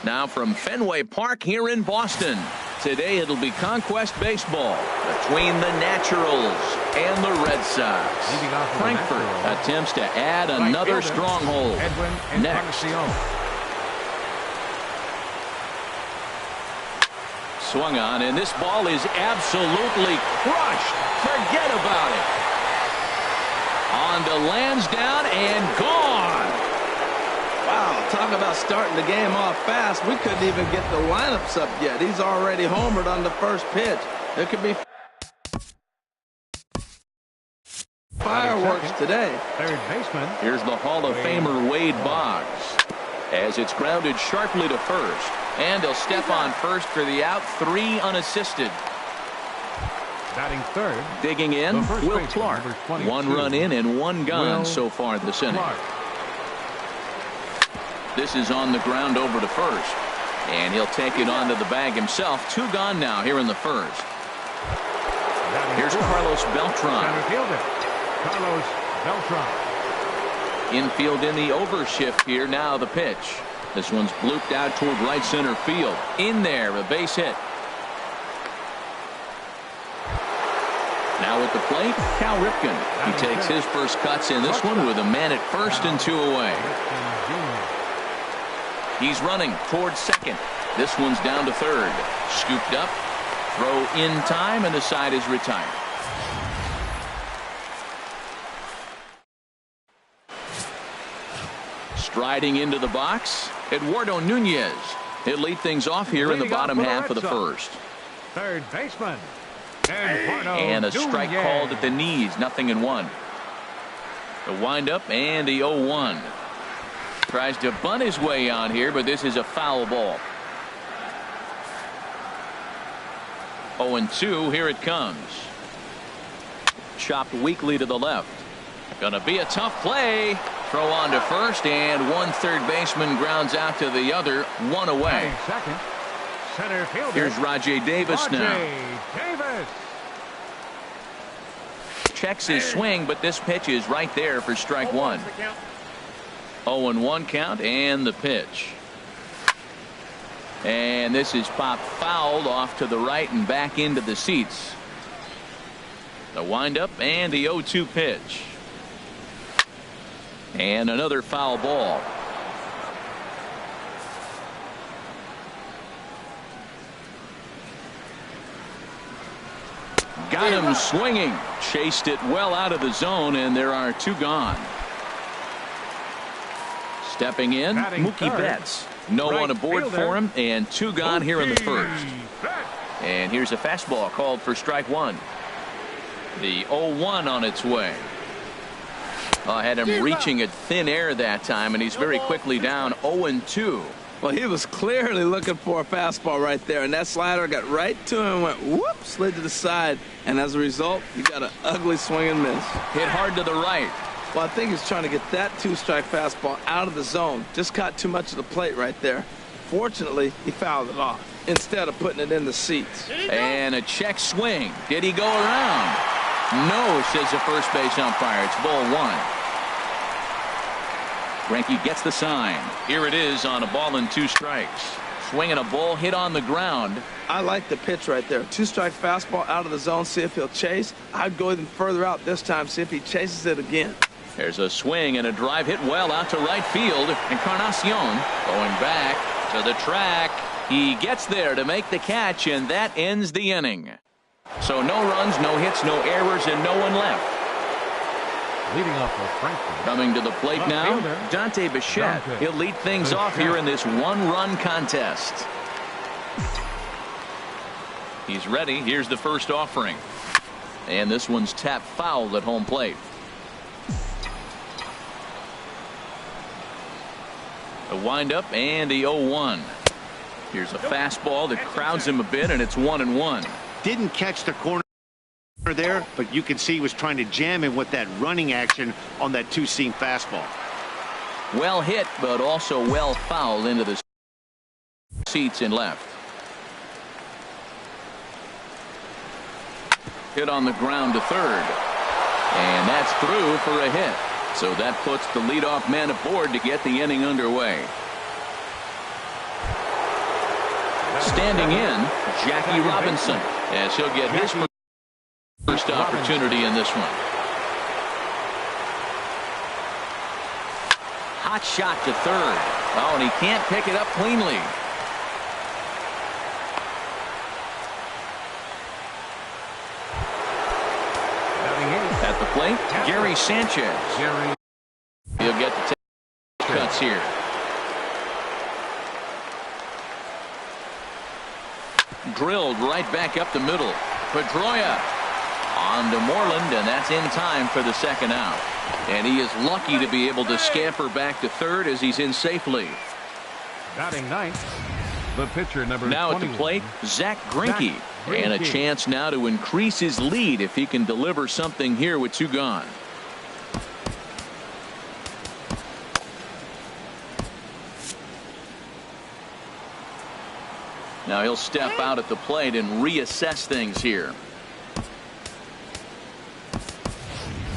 Now from Fenway Park here in Boston. Today it'll be Conquest Baseball between the Naturals and the Red Sox. Frankfurt attempts to add another stronghold. Next. Swung on, and this ball is absolutely crushed. Forget about it. On to Lansdowne and gone. Wow, talk about starting the game off fast. We couldn't even get the lineups up yet. He's already homered on the first pitch. There could be fireworks today. Third baseman. Here's the Hall of Famer Wade Boggs as it's grounded sharply to first. And he'll step on first for the out. 3 unassisted. Batting third. Digging in, Will Clark. 1 run in and 1 gone so far this inning. This is on the ground over to first. And he'll take it onto the bag himself. 2 gone now here in the first. Here's Carlos Beltran. Center fielder, Carlos Beltran. Infield in the overshift here. Now the pitch. This one's blooped out toward right center field. In there, a base hit. Now at the plate, Cal Ripken. He takes his first cuts in this one with a man at first and 2 away. He's running towards second. This one's down to third. Scooped up. Throw in time, and the side is retired. Striding into the box, Eduardo Nunez. He'll lead things off here in the bottom half of the first. Third baseman. And a strike called at the knees. 0-1. The windup and the 0-1. Tries to bunt his way on here, but this is a foul ball. 0-2. Here it comes. Chopped weakly to the left. Gonna be a tough play. Throw on to first, and 1 third baseman grounds out to the other. 1 away. Second. Center fielder. Here's Rajay Davis now. Davis. Checks his swing, but this pitch is right there for strike 1. 0-1 count, and the pitch. And this is popped fouled off to the right and back into the seats. The windup and the 0-2 pitch. And another foul ball. Got him swinging. Chased it well out of the zone, and there are 2 gone. Stepping in, Mookie Betts. No one aboard for him, and 2 gone here in the first. And here's a fastball called for strike 1. The 0-1 on its way. Had him reaching at thin air that time, and he's very quickly down 0-2. Well, he was clearly looking for a fastball right there, and that slider got right to him and went whoop, slid to the side, and as a result, you got an ugly swing and miss. Hit hard to the right. Well, I think he's trying to get that 2-strike fastball out of the zone. Just caught too much of the plate right there. Fortunately, he fouled it off instead of putting it in the seats. And a check swing. Did he go around? No, says the first base umpire. It's ball 1. Greinke gets the sign. Here it is on a ball and 2 strikes. Swinging a ball hit on the ground. I like the pitch right there. 2-strike fastball out of the zone. See if he'll chase. I'd go even further out this time. See if he chases it again. There's a swing and a drive hit well out to right field. Encarnacion going back to the track. He gets there to make the catch, and that ends the inning. So no runs, no hits, no errors, and no one left. Leading off for Frankfurt. Coming to the plate now, Dante Bichette. He'll lead things off here in this 1-run contest. He's ready. Here's the first offering. And this one's tapped foul at home plate. The windup and the 0-1. Here's a fastball that crowds him a bit, and it's 1-1. Didn't catch the corner there, but you can see he was trying to jam him with that running action on that 2-seam fastball. Well hit, but also well fouled into the seats in left. Hit on the ground to third. And that's through for a hit. So that puts the leadoff man aboard to get the inning underway. standing in, Jackie Robinson, as he'll get his first opportunity in this one. Hot shot to third. Oh, and he can't pick it up cleanly. At the plate, Gary Sanchez. He'll get the cuts here. Drilled right back up the middle. Pedroia on to Moreland, and that's in time for the second out. And he is lucky to be able to scamper back to third as he's in safely. Batting ninth, the pitcher number now 21. at the plate, Zach Greinke. And a chance now to increase his lead if he can deliver something here with 2 gone. Now he'll step out at the plate and reassess things here.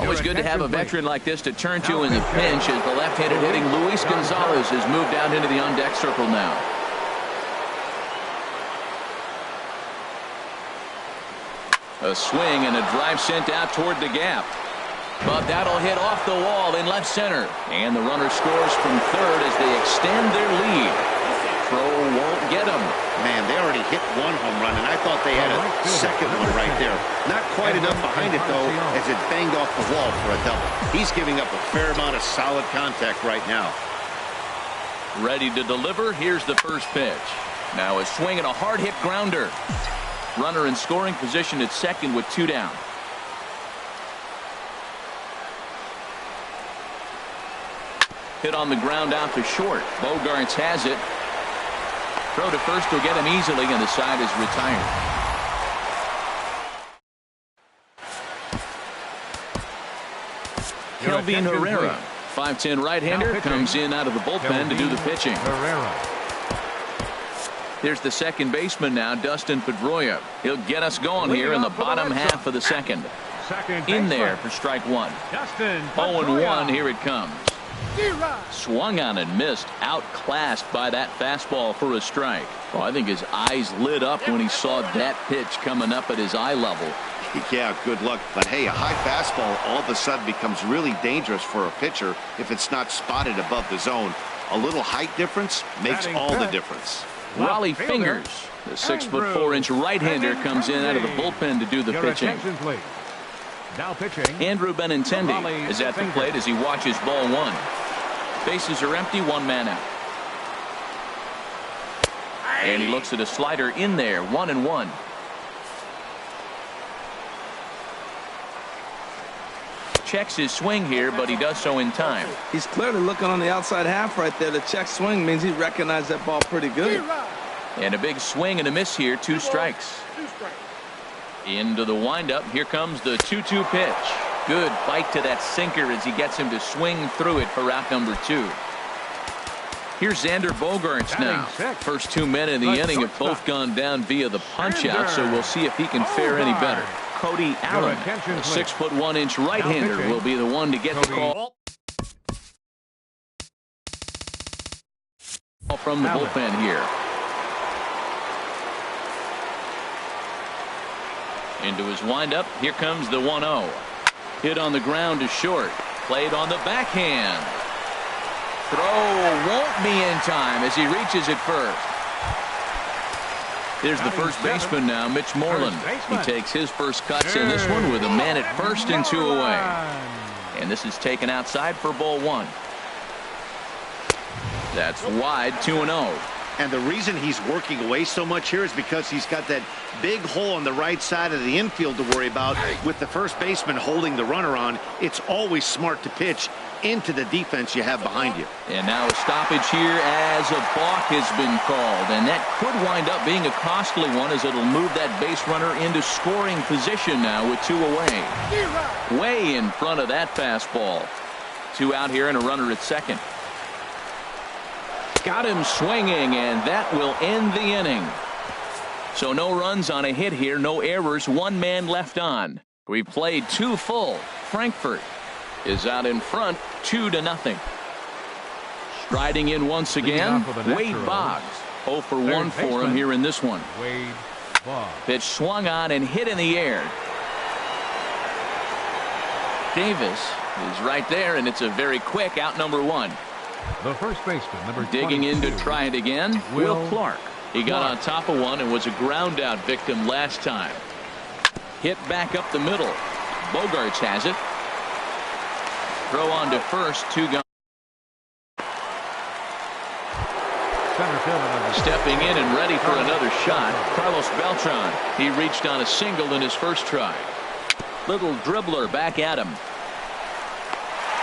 Always good to have a veteran like this to turn to in the pinch as the left-handed hitting Luis Gonzalez has moved out into the on-deck circle now. A swing and a drive sent out toward the gap. But that'll hit off the wall in left center. And the runner scores from third as they extend their lead. Throw won't get him. Man, they already hit 1 home run, and I thought they had a second one right there. Not quite enough behind it, though, as it banged off the wall for a double. He's giving up a fair amount of solid contact right now. Ready to deliver. Here's the first pitch. Now a swing and a hard hit grounder. Runner in scoring position at second with 2 down. Hit on the ground out to short. Bogaerts has it. Throw to first will get him easily, and the side is retired. Kelvin Herrera, 5'10" right-hander, comes in out of the bullpen to do the pitching. Here's the second baseman now, Dustin Pedroia. He'll get us going here in the bottom half of the second. In there for strike 1. 0-1, here it comes. Swung on and missed, outclassed by that fastball for a strike. Oh, I think his eyes lit up when he saw that pitch coming up at his eye level. Yeah, good luck. But hey, a high fastball all of a sudden becomes really dangerous for a pitcher if it's not spotted above the zone. A little height difference makes all the difference. Rollie Fingers, the 6'4" right-hander, comes in out of the bullpen to do the pitching. Now pitching, Andrew Benintendi is at the plate as he watches ball 1. Bases are empty, 1 man out. And he looks at a slider in there, 1-1. Checks his swing here, but he does so in time. He's clearly looking on the outside half right there. The check swing means he recognized that ball pretty good. And a big swing and a miss here, 2 strikes. Into the windup. Here comes the 2-2 pitch. Good bite to that sinker as he gets him to swing through it for out number 2. Here's Xander Bogaerts now. First 2 men in the inning have both gone down via the punch-out, so we'll see if he can fare any better. Cody Allen, a 6'1" right-hander, will be the one to get the call from the bullpen here. Into his windup. Here comes the 1-0. Hit on the ground to short. Played on the backhand. Throw won't be in time as he reaches it first. There's the first baseman now, Mitch Moreland. He takes his first cuts in this one with a man at first and 2 away. And this is taken outside for ball 1. That's wide, 2-0. And the reason he's working away so much here is because he's got that big hole on the right side of the infield to worry about. With the first baseman holding the runner on, it's always smart to pitch into the defense you have behind you. And now a stoppage here as a balk has been called. And that could wind up being a costly one as it'll move that base runner into scoring position now with 2 away. Way in front of that fastball. 2 out here and a runner at second. Got him swinging, and that will end the inning. So no runs on a hit here, no errors, 1 man left on. We played 2 full. Frankfurt is out in front, 2-0. Striding in once again, Wade Boggs 0 for 1 for him here in this one. Wade Boggs. Pitch swung on and hit in the air. Davis is right there, and it's a very quick out, number 1. The first baseman, number Digging 22. in to try it again, Will Clark. He got on top of one and was a ground out victim last time. Hit back up the middle. Bogaerts has it. Throw on to first, 2 gone. Center fielder Stepping in and ready for another shot, Carlos Beltran. He reached on a single in his first try. Little dribbler back at him.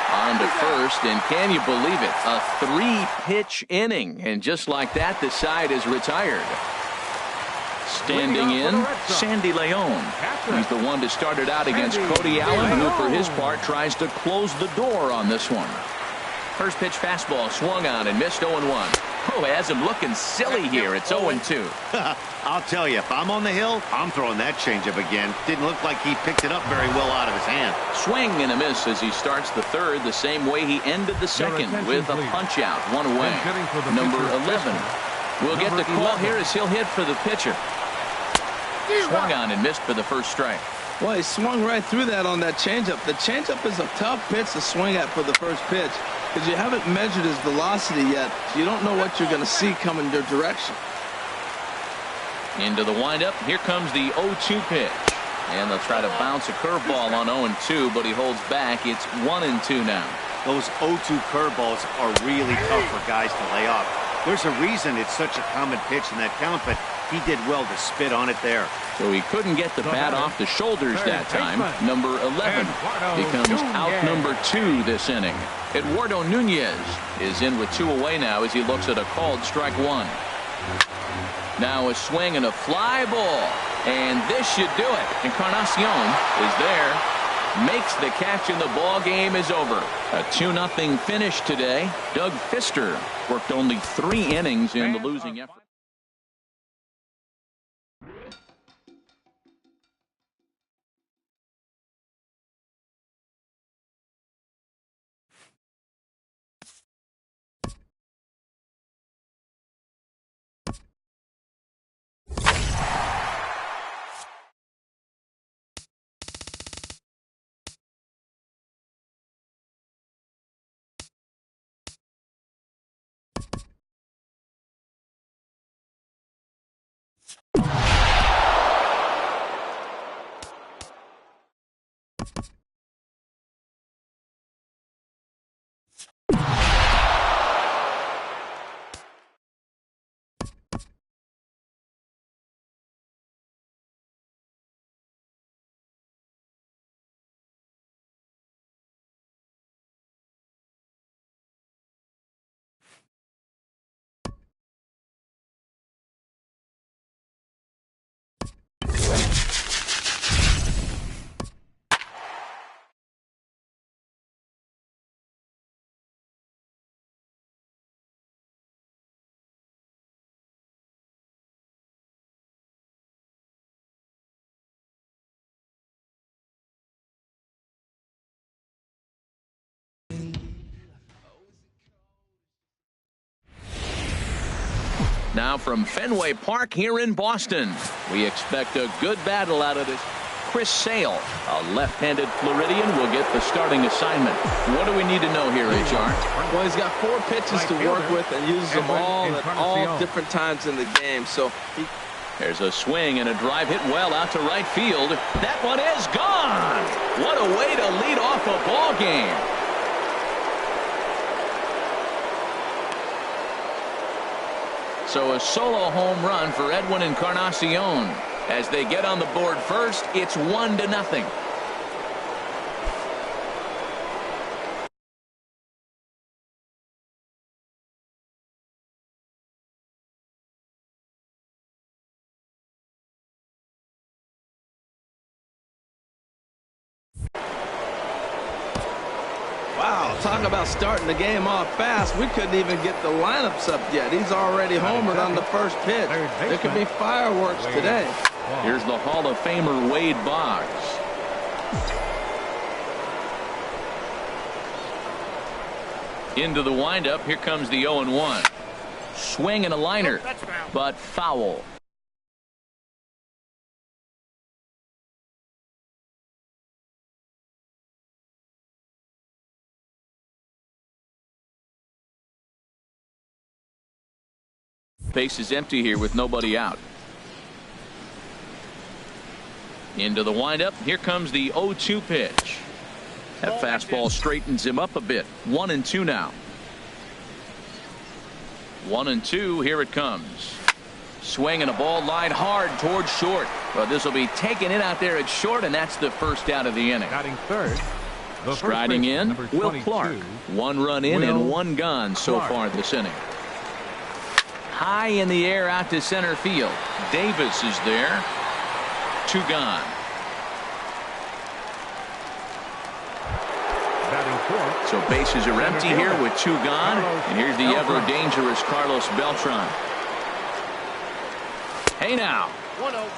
On to first, and can you believe it? A 3-pitch inning, and just like that, the side is retired. Standing in, Sandy Leon. He's the one to start it out against Cody Allen, who for his part tries to close the door on this one. First pitch fastball swung on and missed 0-1. Oh, it has him looking silly here. It's 0-2. I'll tell you, if I'm on the hill, I'm throwing that changeup again. Didn't look like he picked it up very well out of his hand. Swing and a miss as he starts the third, the same way he ended the second, with a punch out, 1 away. Number 11 will get the call here as he'll hit for the pitcher. Swung on and missed for the first strike. Well, he swung right through that on that changeup. The changeup is a tough pitch to swing at for the first pitch because you haven't measured his velocity yet. So you don't know what you're going to see coming your direction. Into the windup. Here comes the 0-2 pitch. And they'll try to bounce a curveball on 0-2, but he holds back. It's 1-2 now. Those 0-2 curveballs are really tough for guys to lay off. There's a reason it's such a common pitch in that count, but he did well to spit on it there. So he couldn't get the bat off the shoulders that time. Number 11 becomes out number 2 this inning. Eduardo Nunez is in with 2 away now as he looks at a called strike 1. Now a swing and a fly ball. And this should do it. Encarnacion is there. Makes the catch and the ball game is over. A 2-0 finish today. Doug Fister worked only 3 innings in the losing effort. Now from Fenway Park here in Boston, we expect a good battle out of this. Chris Sale, a left-handed Floridian, will get the starting assignment. What do we need to know here, HR? Well, he's got 4 pitches to work with and uses them all at all different times in the game. So there's a swing and a drive hit well out to right field. That one is gone. What a way to lead off a ball game. So a solo home run for Edwin Encarnacion. As they get on the board first, it's 1-0. wow, talk about starting the game off fast. We couldn't even get the lineups up yet. He's already homered on the first pitch. There could be fireworks today. Here's the Hall of Famer Wade Boggs. Into the windup. Here comes the 0-1. Swing and a liner, but foul. Base is empty here with nobody out. Into the windup. Here comes the 0-2 pitch. That fastball straightens him up a bit. 1-2 now. 1-2. Here it comes. Swing and a ball line hard towards short. But this will be taken in out there at short, and that's the first out of the inning. Batting third. Striding in, Will Clark. 1 run in and 1 gone so far this inning. High in the air out to center field. Davis is there. 2 gone. So bases are empty here with 2 gone. And here's the ever dangerous Carlos Beltran. Hey now. 1-0.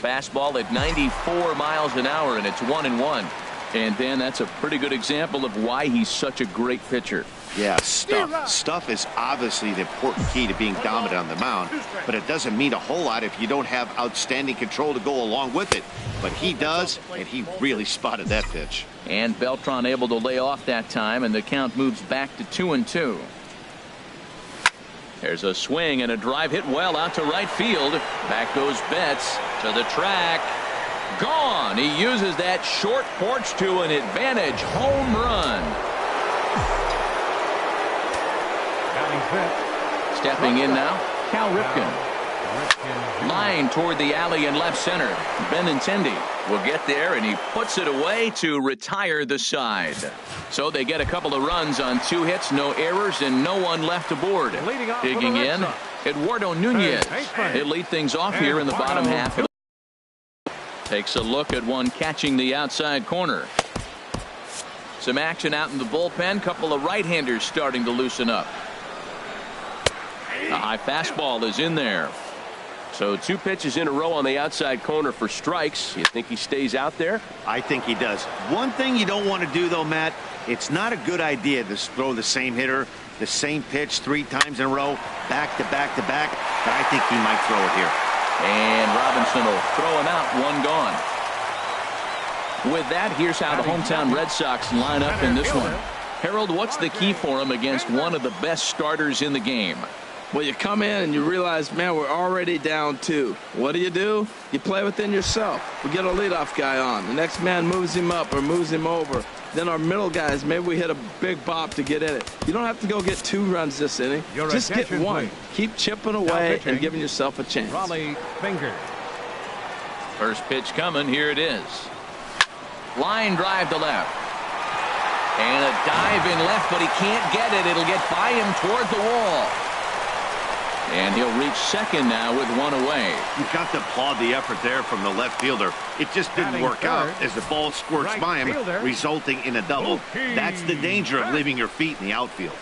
Fastball at 94 miles an hour, and it's 1-1. And Dan, that's a pretty good example of why he's such a great pitcher. Yeah, stuff. Stuff is obviously the important key to being dominant on the mound, but it doesn't mean a whole lot if you don't have outstanding control to go along with it. But he does, and he really spotted that pitch. And Beltran able to lay off that time, and the count moves back to 2-2. There's a swing and a drive hit well out to right field. Back goes Betts to the track. Gone. He uses that short porch to an advantage home run. Stepping in now, Cal Ripken. Line toward the alley in left center. Benintendi will get there, and he puts it away to retire the side. So they get a couple of runs on 2 hits, no errors, and no one left aboard. Digging in, Eduardo Nunez. He'll lead things off here in the bottom half. Takes a look at one catching the outside corner. Some action out in the bullpen. Couple of right-handers starting to loosen up. A high fastball is in there. So 2 pitches in a row on the outside corner for strikes. You think he stays out there? I think he does. One thing you don't want to do, though, Matt, it's not a good idea to throw the same hitter, the same pitch 3 times in a row, back to back to back. But I think he might throw it here. And Robinson will throw him out. 1 gone. With that, here's how the hometown Red Sox line up in this one. Harold, what's the key for him against one of the best starters in the game? Well, you come in and you realize, man, we're already down 2. What do? You play within yourself. We get a leadoff guy on. The next man moves him up or moves him over. Then our middle guys, maybe we hit a big bop to get in it. You don't have to go get 2 runs this inning. Just get 1. Keep chipping away and giving yourself a chance. Raleigh Finger. First pitch coming. Here it is. Line drive to left. And a dive in left, but he can't get it. It'll get by him toward the wall. And he'll reach second now with 1 away. You've got to applaud the effort there from the left fielder. It just didn't work out as the ball squirts by him, resulting in a double. That's the danger of leaving your feet in the outfield.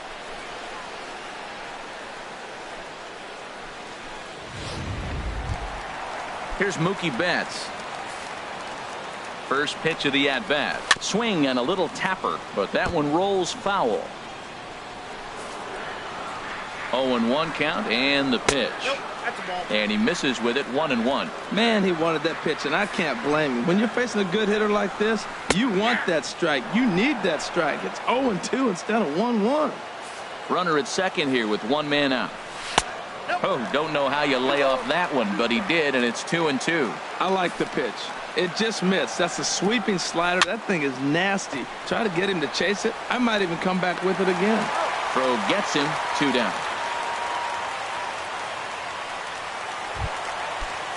Here's Mookie Betts. First pitch of the at-bat. Swing and a little tapper, but that one rolls foul. 0-1 count and the pitch. And he misses with it. 1-1. Man, he wanted that pitch, and I can't blame him. When you're facing a good hitter like this, you want that strike. You need that strike. It's 0-2 instead of 1-1. Runner at second here with 1 man out. Oh, don't know how you lay off that one, but he did, and it's 2-2. I like the pitch. It just missed. That's a sweeping slider. That thing is nasty. Try to get him to chase it. I might even come back with it again. Throw gets him. 2 down.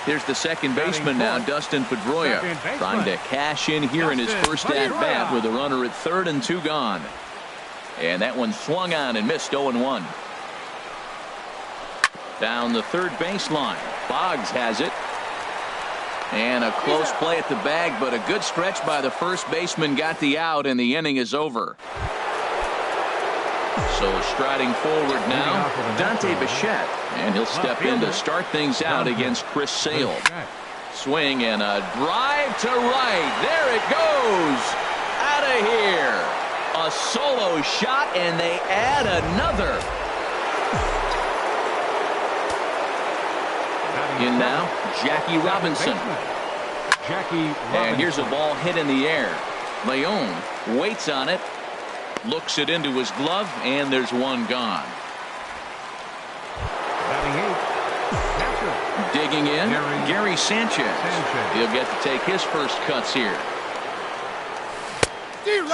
Here's the second baseman now, Dustin Pedroia, trying to cash in here in his first at-bat with a runner at third and 2 gone. And that one swung on and missed. 0-1. Down the third baseline. Boggs has it. And a close play at the bag, but a good stretch by the first baseman got the out, and the inning is over. So striding forward now, Dante Bichette, and he'll step in to start things out against Chris Sale. Swing and a drive to right. There it goes. goes. Out of here. A solo shot, and they add another. In now, Jackie Robinson. And here's a ball hit in the air. Leon waits on it, looks it into his glove, and there's one gone. Digging in, Gary Sanchez. He'll get to take his first cuts here.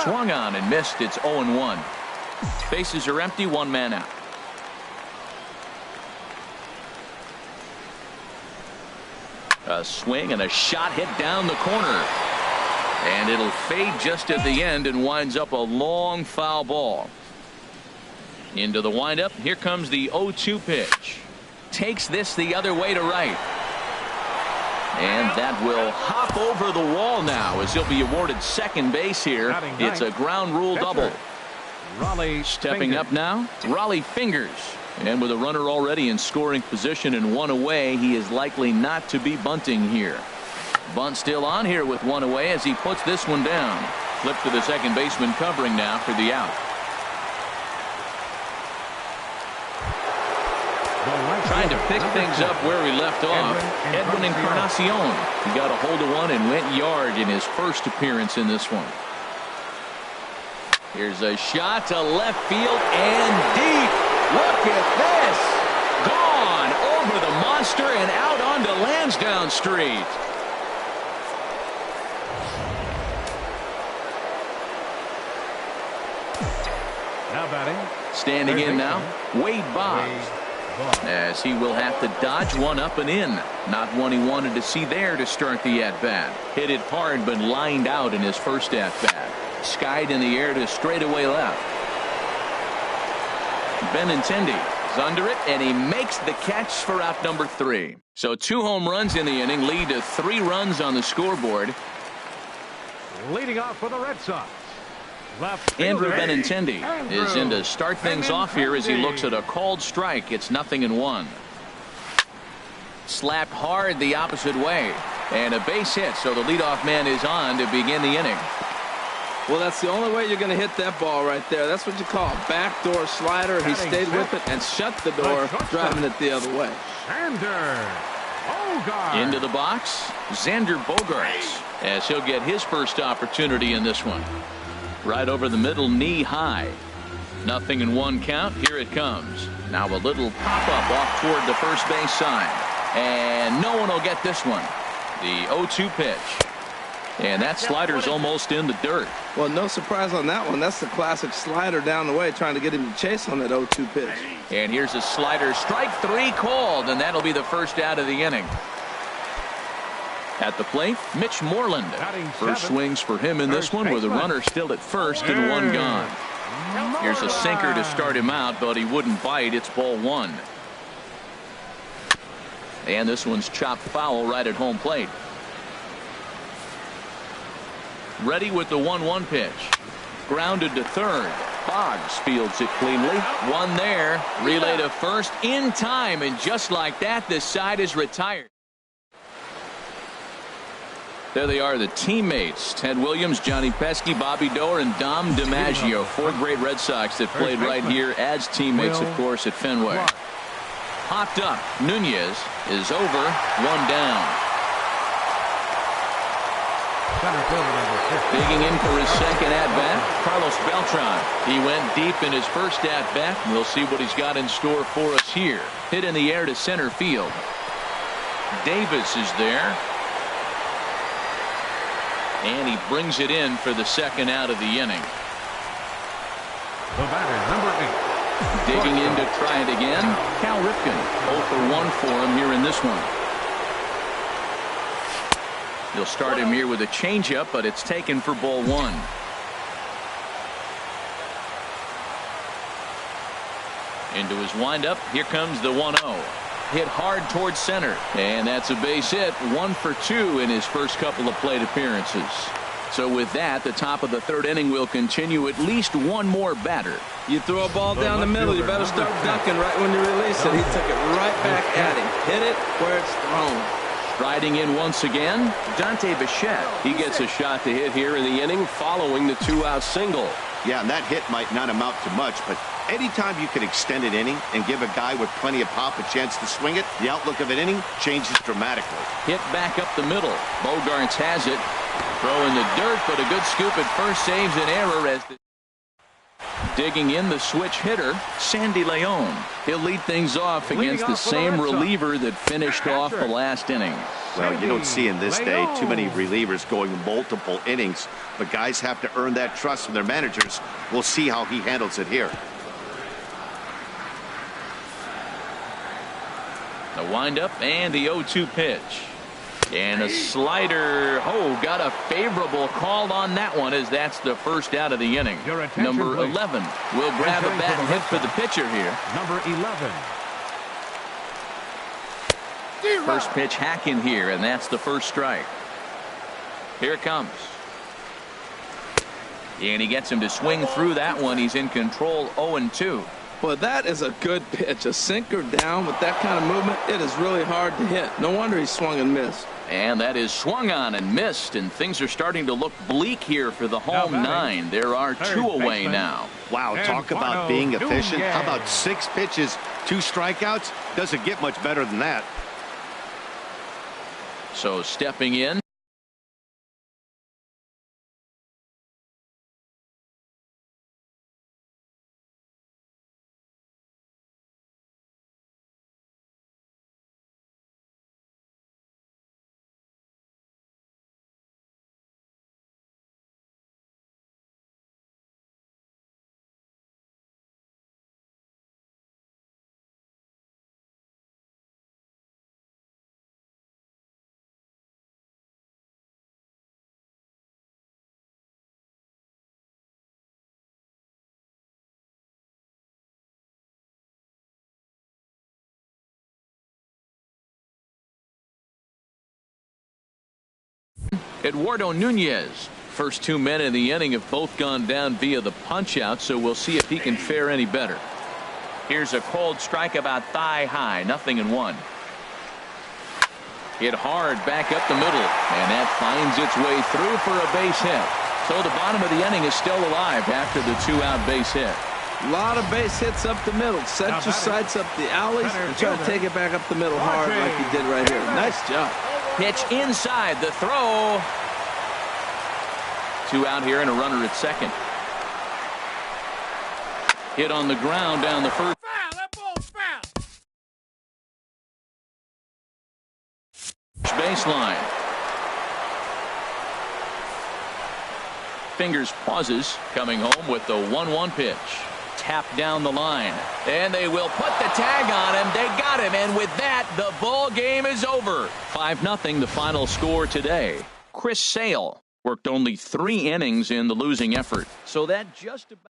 Swung on and missed. It's 0-1. Bases are empty, one man out. A swing and a shot hit down the corner. And it'll fade just at the end and winds up a long foul ball. Into the windup. Here comes the 0-2 pitch. Takes this the other way to right. And that will hop over the wall now as he'll be awarded second base here. It's a ground rule double. Stepping up now, Rollie Fingers. And with a runner already in scoring position and one away, he is likely not to be bunting here. Bunt still on here with one away as he puts this one down. Flip to the second baseman covering now for the out. Trying to pick things up where we left off. Edwin Encarnacion. He got a hold of one and went yard in his first appearance in this one. Here's a shot to left field and deep. Look at this. Gone over the monster and out onto Lansdowne Street. Now batting. Standing in now, Wade Boggs. As he will have to dodge one up and in. Not one he wanted to see there to start the at-bat. Hit it hard but lined out in his first at-bat. Skied in the air to straightaway left. Benintendi is under it, and he makes the catch for out number 3. So 2 home runs in the inning lead to 3 runs on the scoreboard. Leading off for the Red Sox. Andrew Benintendi is in to start things off here as he looks at a called strike. It's 0-1. Slapped hard the opposite way. And a base hit, so the leadoff man is on to begin the inning. Well, that's the only way you're going to hit that ball right there. That's what you call a backdoor slider. He stayed with it and shut the door, driving it the other way. Into the box, Xander Bogaerts, as he'll get his first opportunity in this one. Right over the middle, knee high. 0-1 count. Here it comes. Now a little pop-up off toward the first base side. And no one will get this one. The 0-2 pitch. And that slider's almost in the dirt. Well, no surprise on that one. That's the classic slider down the way, trying to get him to chase on that 0-2 pitch. And here's a slider. Strike 3 called, and that'll be the first out of the inning. At the plate, Mitch Moreland. First swings for him in this one with a runner still at first and one gone. Here's a sinker to start him out, but he wouldn't bite. It's ball 1. And this one's chopped foul right at home plate. Ready with the 1-1 pitch. Grounded to third. Boggs fields it cleanly. One there. Relay to first in time, and just like that, this side is retired. There they are, the teammates. Ted Williams, Johnny Pesky, Bobby Doerr, and Dom DiMaggio. 4 great Red Sox that played right here as teammates, of course, at Fenway. Hopped up. Nunez is over. 1 down. Digging in for his second at-bat, Carlos Beltran. He went deep in his first at-bat. We'll see what he's got in store for us here. Hit in the air to center field. Davis is there. And he brings it in for the second out of the inning. The batter, number 8. Digging in to try it again. Cal Ripken. 0 for 1 for him here in this one. He'll start him here with a changeup, but it's taken for ball 1. Into his windup. Here comes the 1-0. Hit hard towards center, and that's a base hit. 1 for 2 in his first couple of plate appearances. So with that, the top of the 3rd inning will continue. At least one more batter. You throw a ball down the middle, you better start ducking right when you release it. He took it right back at him. Hit it where it's thrown. Riding in once again, Dante Bichette. He gets a shot to hit here in the inning following the 2-out single. Yeah, and that hit might not amount to much, but anytime you can extend an inning and give a guy with plenty of pop a chance to swing it, the outlook of an inning changes dramatically. Hit back up the middle. Bogaerts has it. Throw in the dirt, but a good scoop at first saves an error as the digging in the switch hitter, Sandy Leon. He'll lead things off against the same reliever that finished off the last inning. Well, you don't see in this day too many relievers going multiple innings, but guys have to earn that trust from their managers. We'll see how he handles it here. The windup and the 0-2 pitch. And a slider. Oh, got a favorable call on that one, as that's the first out of the inning. Number 11 will grab a bat and hit for the pitcher here. Number 11. First pitch hacking here, and that's the first strike. Here it comes. And he gets him to swing through that one. He's in control, 0-2. Well, that is a good pitch. A sinker down with that kind of movement, it is really hard to hit. No wonder he swung and missed. And that is swung on and missed, and things are starting to look bleak here for the home nine. There are two away now. Wow, talk about being efficient. How about 6 pitches, 2 strikeouts? Doesn't get much better than that. So stepping in. Eduardo Nunez. First 2 men in the inning have both gone down via the punch out, so we'll see if he can fare any better. Here's a cold strike about thigh high, 0-1. Hit hard back up the middle, and that finds its way through for a base hit. So the bottom of the inning is still alive after the 2-out base hit. A lot of base hits up the middle. Set your sights up the alleys and try to take it back up the middle hard like you did right here. Nice job. Pitch inside, the throw. 2 out here and a runner at second. Hit on the ground down the first. Foul, that ball's foul. Baseline. Fingers pauses, coming home with the 1-1 pitch. Tap down the line, and they will put the tag on him. They got him, and with that, the ball game is over. 5-0 the final score today. Chris Sale worked only 3 innings in the losing effort, so that just about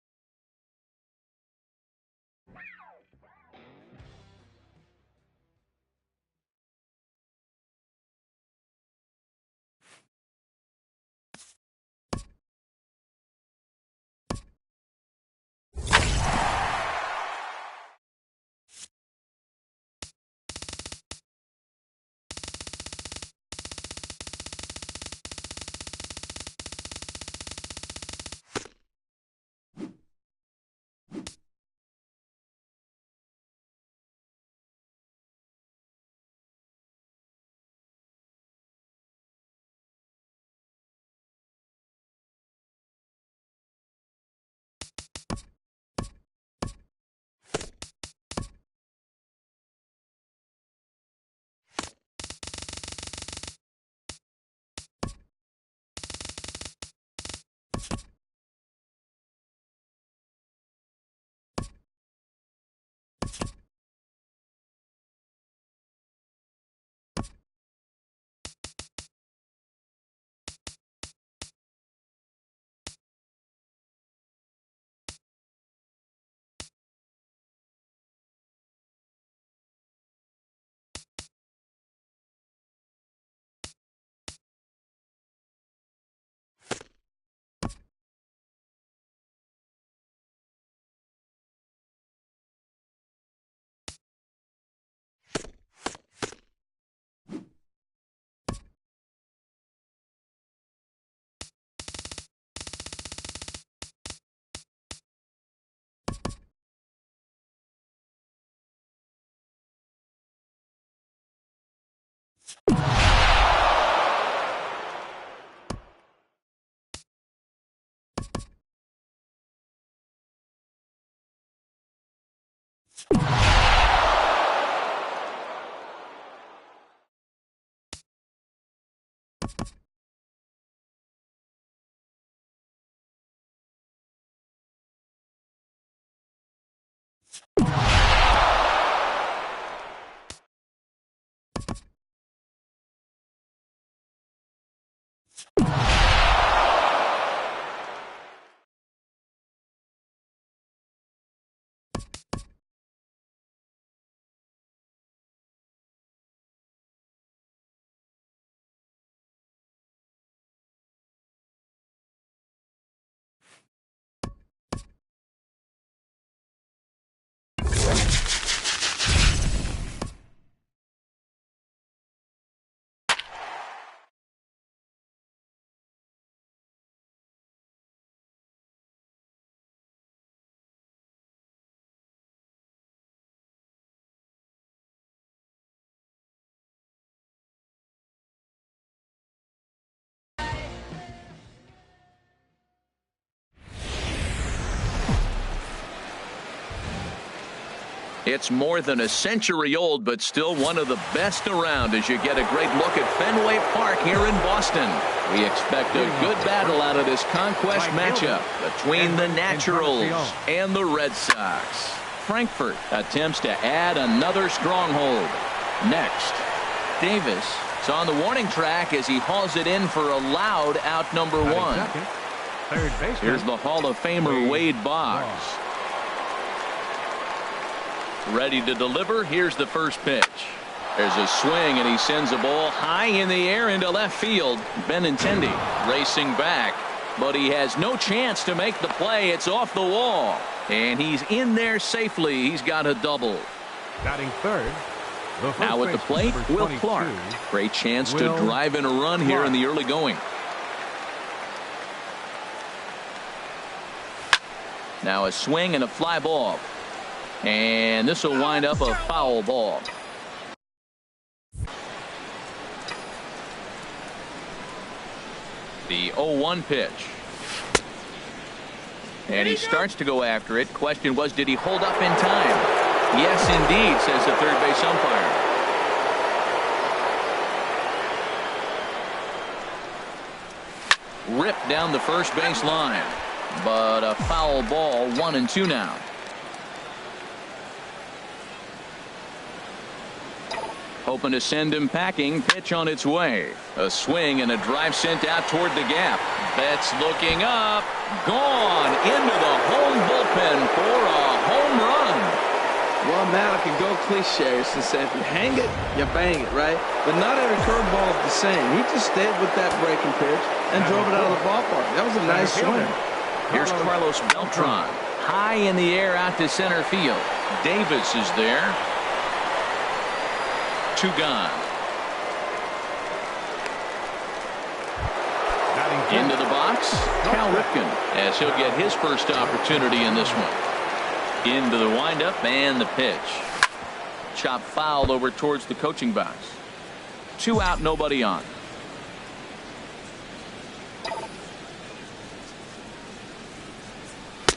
It's more than a century old, but still one of the best around as you get a great look at Fenway Park here in Boston. We expect a good battle out of this conquest matchup between the Naturals and the Red Sox. Frankfurt attempts to add another stronghold. Next, Davis is on the warning track as he hauls it in for a loud out number one. Here's the Hall of Famer Wade Boggs. Ready to deliver. Here's the first pitch. There's a swing, and he sends a ball high in the air into left field. Benintendi racing back, but he has no chance to make the play. It's off the wall, and he's in there safely. He's got a double. Batting third. Now at the plate, Will Clark. Great chance to drive in a run here in the early going. Now a swing and a fly ball. And this will wind up a foul ball. The 0-1 pitch. And he starts to go after it. Question was, did he hold up in time? Yes, indeed, says the third base umpire. Ripped down the first base line. But a foul ball, 1-2 now. Hoping to send him packing. Pitch on its way. A swing and a drive sent out toward the gap. Betts looking up. Gone into the home bullpen for a home run. Well, Matt, I can go cliche and say if you hang it, you bang it, right? But not every curveball is the same. He just stayed with that breaking pitch and drove it out of the ballpark. That was a nice swing. Here's Carlos Beltran. High in the air out to center field. Davis is there. 2 gone. Into the box, Cal Ripken, as he'll get his first opportunity in this one. Into the windup and the pitch. Chop fouled over towards the coaching box. 2 out, nobody on.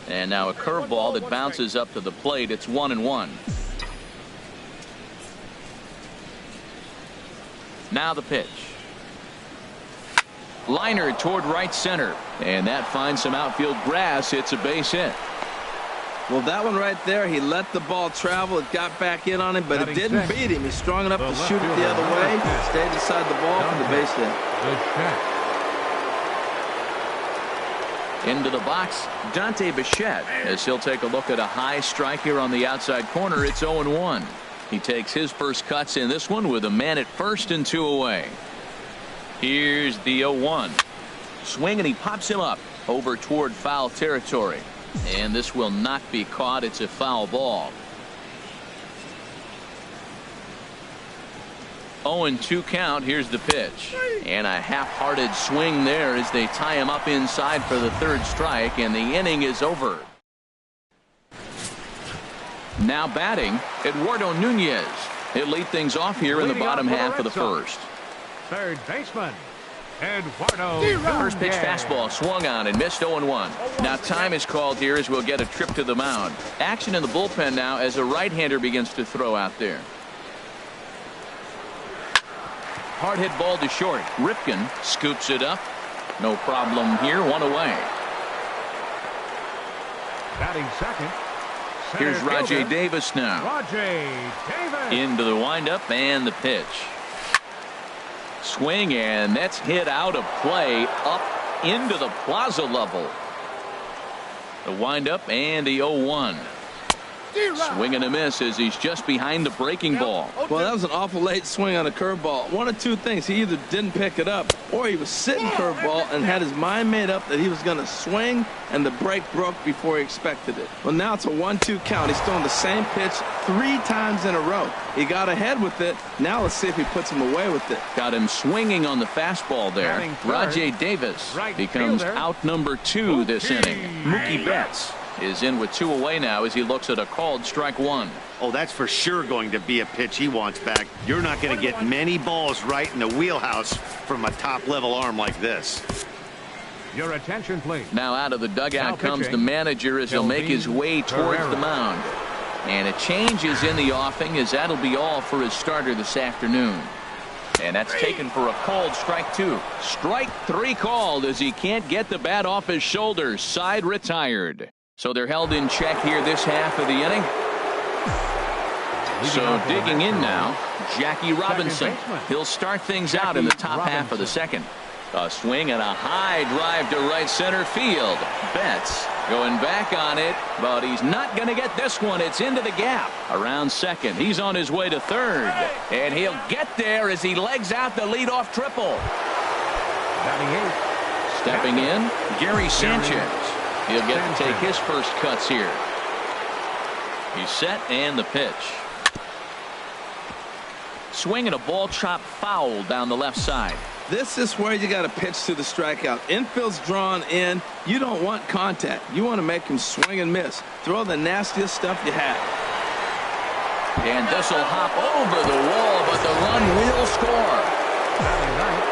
And now a curveball that bounces up to the plate. It's 1-1. Now the pitch. Liner toward right center. And that finds some outfield grass. It's a base hit. Well, that one right there, he let the ball travel. It got back in on him, but it didn't beat him. He's strong enough to shoot it the other way. Stayed inside the ball for the base hit. Into the box, Dante Bichette, as he'll take a look at a high strike here on the outside corner. It's 0-1. He takes his first cuts in this one with a man at first and 2 away. Here's the 0-1. Swing, and he pops him up over toward foul territory. And this will not be caught. It's a foul ball. 0-2 count. Here's the pitch. And a half-hearted swing there as they tie him up inside for the third strike, and the inning is over. Now batting, Eduardo Nunez. He'll lead things off here in the bottom half of the first. Third baseman, Eduardo. First pitch fastball swung on and missed 0-1. Now time is called here as we'll get a trip to the mound. Action in the bullpen now as a right-hander begins to throw out there. Hard hit ball to short. Ripken scoops it up. No problem here. 1 away. Batting second. Here's Rajai Davis now. Rajai Davis. Into the windup and the pitch. Swing, and that's hit out of play up into the plaza level. The windup and the 0-1. Swing and a miss as he's just behind the breaking ball. Well, that was an awful late swing on a curveball. One of two things. He either didn't pick it up or he was sitting curveball and had his mind made up that he was going to swing and the break broke before he expected it. Well, now it's a 1-2 count. He's throwing the same pitch 3 times in a row. He got ahead with it. Now let's see if he puts him away with it. Got him swinging on the fastball there. Rajai Davis becomes out number 2 this inning. Mookie Betts is in with 2 away now as he looks at a called strike 1. Oh, that's for sure going to be a pitch he wants back. You're not going to get many balls right in the wheelhouse from a top-level arm like this. Your attention, please. Now out of the dugout comes the manager as he'll make his way towards the mound. And a change is in the offing as that'll be all for his starter this afternoon. And that's taken for a called strike 2. Strike 3 called as he can't get the bat off his shoulders. Side retired. So they're held in check here this half of the inning. So digging in now, Jackie Robinson. He'll start things out in the top half of the second. A swing and a high drive to right center field. Betts going back on it, but he's not going to get this one. It's into the gap. Around second. He's on his way to third. And he'll get there as he legs out the leadoff triple. Stepping in, Gary Sanchez. He'll get to take his first cuts here. He's set and the pitch. Swing and a ball chopped foul down the left side. This is where you got to pitch to the strikeout. Infield's drawn in. You don't want contact. You want to make him swing and miss. Throw the nastiest stuff you have. And this will hop over the wall, but the run will score.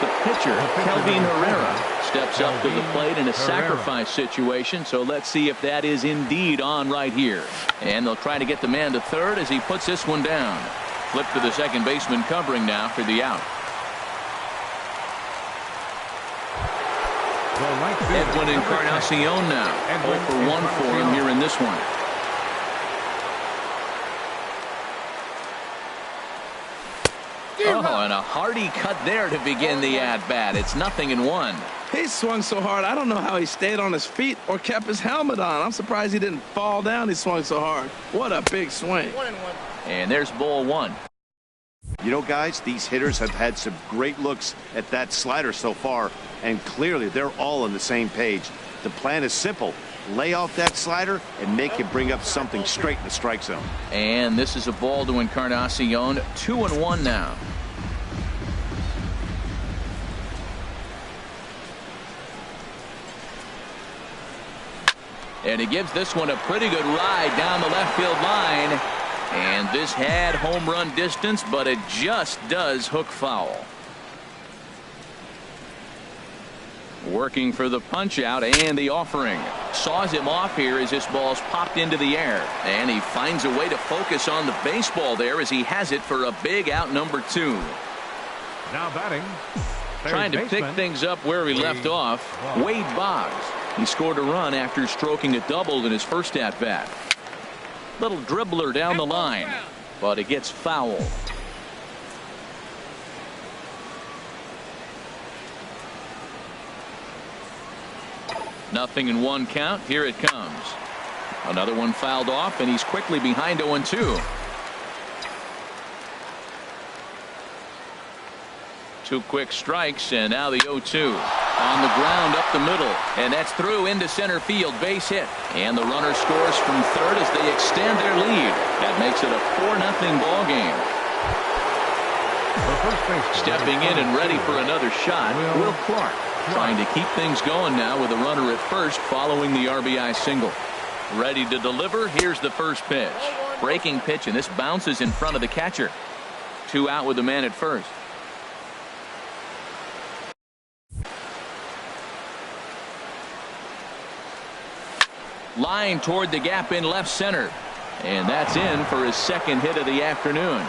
The pitcher, Kelvin Herrera, steps up to the plate in a sacrifice situation, so let's see if that is indeed on right here. And they'll try to get the man to third as he puts this one down. Flip to the second baseman covering now for the out. Edwin Encarnacion now. 0 for 1 for him here in this one. Oh, and a hearty cut there to begin the at-bat. It's 0-1. He swung so hard, I don't know how he stayed on his feet or kept his helmet on. I'm surprised he didn't fall down. He swung so hard. What a big swing. 1-1. And there's ball 1. You know, guys, these hitters have had some great looks at that slider so far, and clearly they're all on the same page. The plan is simple. Lay off that slider and make him bring up something straight in the strike zone. And this is a ball to Encarnacion. 2-1 now. And he gives this one a pretty good ride down the left field line. And this had home run distance, but it just does hook foul. Working for the punch out and the offering. Saws him off here as this ball's popped into the air. And he finds a way to focus on the baseball there as he has it for a big out number 2. Now batting. Trying to pick things up where he left off. Wade Boggs. He scored a run after stroking a double in his first at-bat. Little dribbler down the line, but it gets foul. Nothing in 1 count. Here it comes. Another one fouled off, and he's quickly behind 0-2. 2 quick strikes, and now the 0-2. On the ground up the middle, and that's through into center field. Base hit, and the runner scores from third as they extend their lead. That makes it a 4-0 ball game. Stepping in and ready for another shot, Will Clark, trying to keep things going now with a runner at first following the RBI single. Ready to deliver. Here's the first pitch. Breaking pitch, and this bounces in front of the catcher. 2 out with the man at first. Line toward the gap in left center. And that's in for his second hit of the afternoon.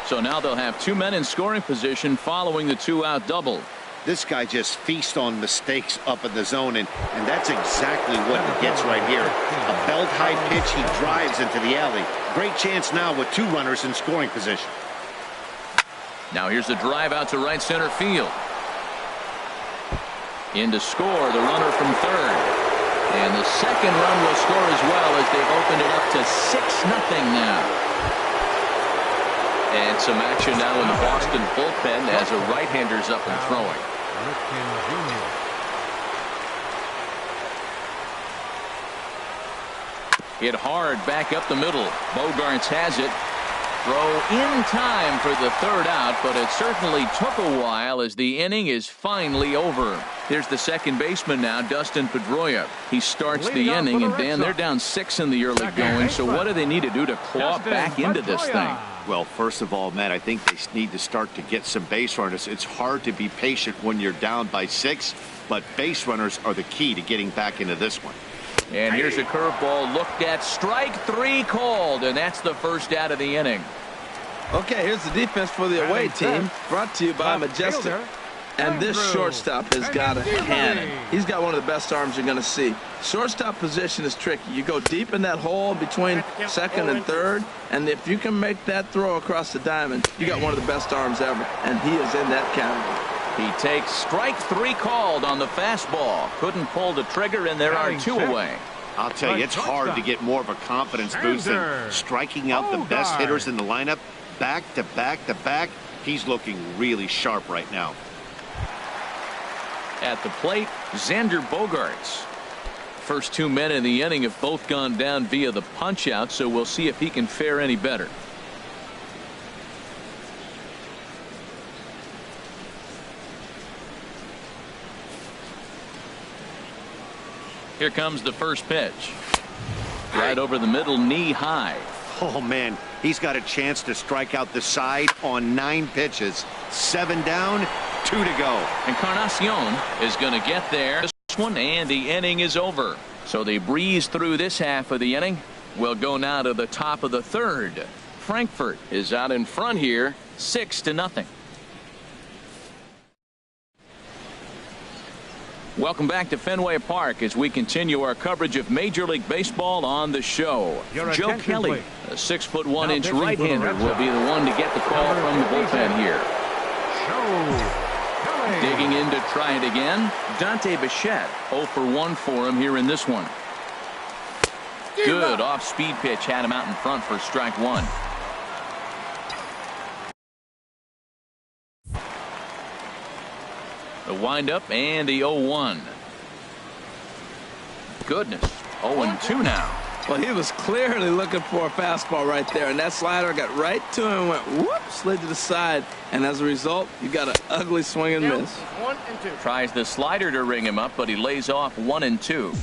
So now they'll have 2 men in scoring position following the 2-out double. This guy just feasts on mistakes up in the zone, and that's exactly what he gets right here. A belt-high pitch, he drives into the alley. Great chance now with 2 runners in scoring position. Now here's the drive out to right center field. In to score, the runner from third. And the second run will score as well as they've opened it up to 6-0 now. And some action now in the Boston bullpen as a right-hander's up and throwing. Hit hard back up the middle. Bogaerts has it. Throw in time for the 3rd out, but it certainly took a while as the inning is finally over. Here's the second baseman now, Dustin Pedroia. He starts the inning, and Dan, they're down 6 in the early going, so what do they need to do to claw back into this thing? Well, first of all, Matt, I think they need to start to get some base runners. It's hard to be patient when you're down by 6, but base runners are the key to getting back into this one. And here's a curveball looked at. Strike 3 called, and that's the first out of the inning. Okay, here's the defense for the away team, brought to you by Majestic. And this shortstop has got a cannon. He's got one of the best arms you're going to see. Shortstop position is tricky. You go deep in that hole between second and third, and if you can make that throw across the diamond, you got one of the best arms ever, and he is in that category. He takes strike 3 called on the fastball. Couldn't pull the trigger, and there are 2 away. I'll tell you, it's hard to get more of a confidence boost than striking out the best hitters in the lineup. Back to back to back. He's looking really sharp right now. At the plate, Xander Bogaerts. First 2 men in the inning have both gone down via the punch-out, so we'll see if he can fare any better. Here comes the first pitch. Right over the middle, knee high. Oh, man, he's got a chance to strike out the side on 9 pitches. 7 down, 2 to go. Encarnacion is going to get there. This one, and the inning is over. So they breeze through this half of the inning. We'll go now to the top of the 3rd. Frankfurt is out in front here, 6-0. Welcome back to Fenway Park as we continue our coverage of Major League Baseball on the show. Joe Kelly, a 6'1" right-hander, will be the one to get the call from the bullpen here. Digging in to try it again, Dante Bichette. 0 for 1 for him here in this one. Good off-speed pitch had him out in front for strike 1. The windup and the 0-1. Goodness, 0-2 now. Well, he was clearly looking for a fastball right there, and that slider got right to him and went whoop, slid to the side, and as a result, you got an ugly swing and miss. 1-2. Tries the slider to ring him up, but he lays off 1-2.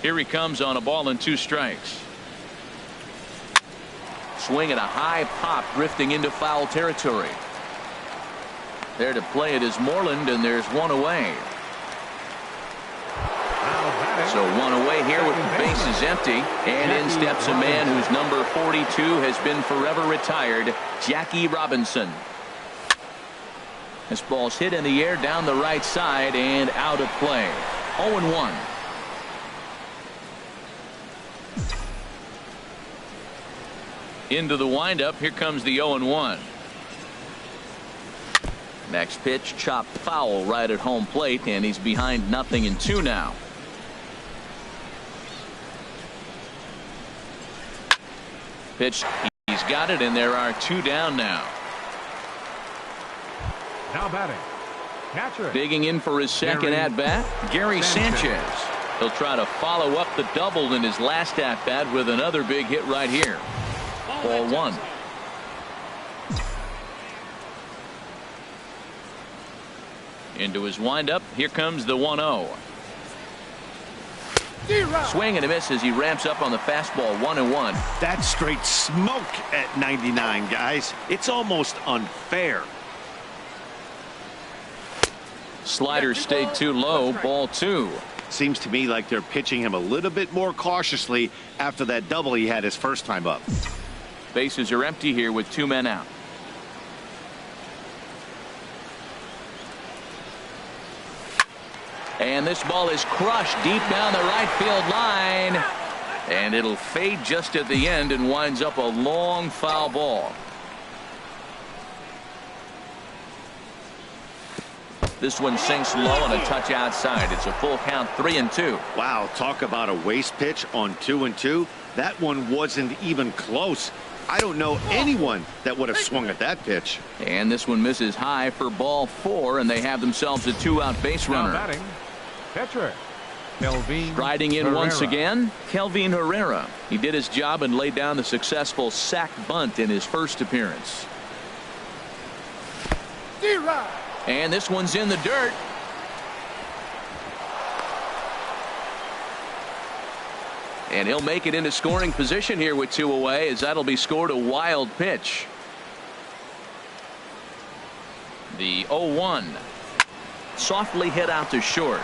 Here he comes on a ball and 2 strikes. Swing at a high pop, drifting into foul territory. There to play it is Moreland, and there's 1 away. So 1 away here with the bases empty, and in steps a man whose number 42 has been forever retired, Jackie Robinson. This ball's hit in the air down the right side and out of play. 0-1. Into the windup. Here comes the 0-1. Next pitch chopped foul right at home plate, and he's behind 0-2 now. Pitch, he's got it, and there are 2 down now. Now batting, catcher. Digging in for his second at-bat, Gary Sanchez. He'll try to follow up the double in his last at-bat with another big hit right here. Ball 1. Into his windup. Here comes the 1-0. Swing and a miss as he ramps up on the fastball. 1-1. That's straight smoke at 99, guys. It's almost unfair. Slider stayed too low. Ball 2. Seems to me like they're pitching him a little bit more cautiously after that double he had his first time up. Bases are empty here with 2 men out. And this ball is crushed deep down the right field line. And it'll fade just at the end and winds up a long foul ball. This one sinks low on a touch outside. It's a full count, 3-2. Wow, talk about a waste pitch on 2-2. That one wasn't even close. I don't know anyone that would have swung at that pitch. And this one misses high for ball 4, and they have themselves a 2-out base runner. Now batting, catcher, Kelvin Striding in Herrera. once again, Kelvin Herrera. He did his job and laid down the successful sac bunt in his first appearance. And this one's in the dirt. And he'll make it into scoring position here with 2 away, as that'll be scored a wild pitch. The 0-1. Softly hit out to short.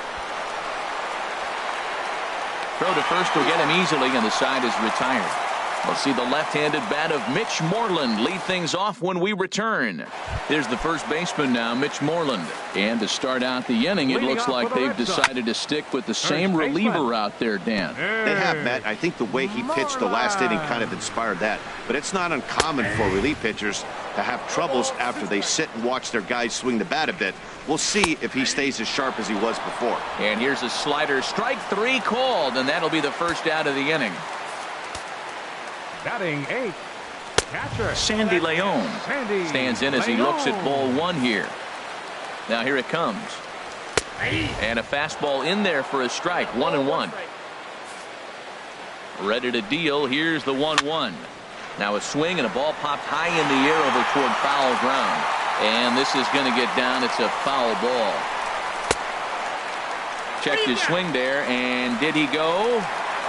Throw to first will get him easily, and the side is retired. We'll see the left-handed bat of Mitch Moreland lead things off when we return. There's the first baseman now, Mitch Moreland. And to start out the inning, it looks like they've decided to stick with the same reliever out there, Dan. They have, Matt. I think the way he pitched the last inning kind of inspired that. But it's not uncommon for relief pitchers to have troubles after they sit and watch their guys swing the bat a bit. We'll see if he stays as sharp as he was before. And here's a slider. Strike 3 called, and that'll be the first out of the inning. Batting 8, catcher Sandy Leon stands in as he looks at ball 1 here. Now here it comes. And a fastball in there for a strike. 1-1. Ready to deal. Here's the 1-1. Now a swing and a ball popped high in the air over toward foul ground. And this is going to get down. It's a foul ball. Checked his swing there, and did he go?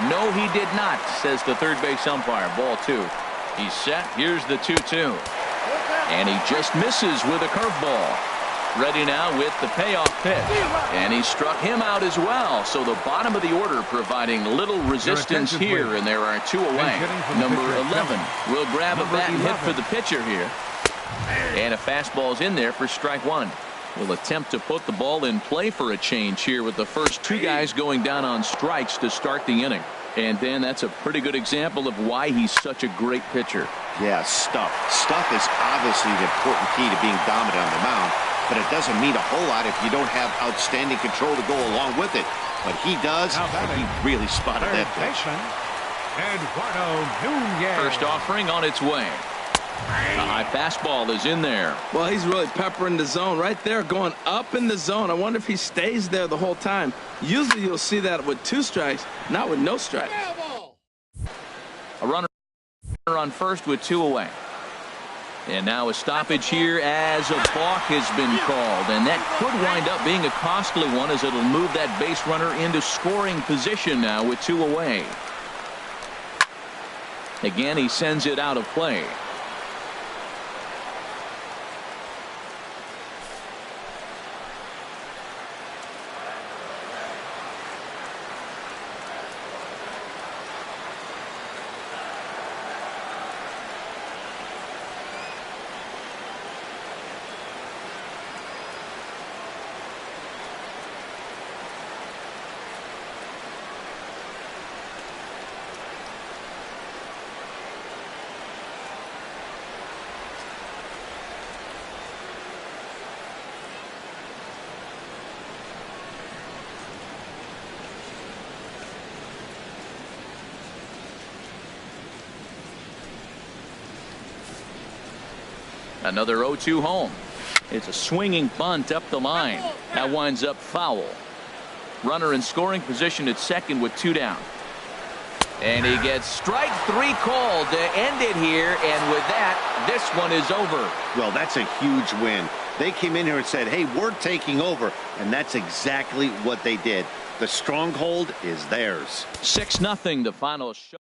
No, he did not, says the third base umpire. Ball 2. He's set. Here's the 2-2. And he just misses with a curveball. Ready now with the payoff pitch. And he struck him out as well. So the bottom of the order providing little resistance here, and there are 2 away. Number 11 will grab a bat and hit for the pitcher here. And a fastball's in there for strike 1. Will attempt to put the ball in play for a change here with the first 2 guys going down on strikes to start the inning. And Dan, that's a pretty good example of why he's such a great pitcher. Yeah, stuff. Stuff is obviously the important key to being dominant on the mound, but it doesn't mean a whole lot if you don't have outstanding control to go along with it. But he does, and he really spotted that pitch. Eduardo Nunez. First offering on its way. A high fastball is in there. Well, he's really peppering the zone right there, going up in the zone. I wonder if he stays there the whole time. Usually you'll see that with 2 strikes, not with no strikes. A runner on first with 2 away. And now a stoppage here as a balk has been called. And that could wind up being a costly one, as it'll move that base runner into scoring position now with 2 away. Again, he sends it out of play. Another 0-2 home. It's a swinging bunt up the line. That winds up foul. Runner in scoring position at second with 2 down. And he gets strike 3 called to end it here. And with that, this one is over. Well, that's a huge win. They came in here and said, hey, we're taking over. And that's exactly what they did. The stronghold is theirs. 6-0 the final show.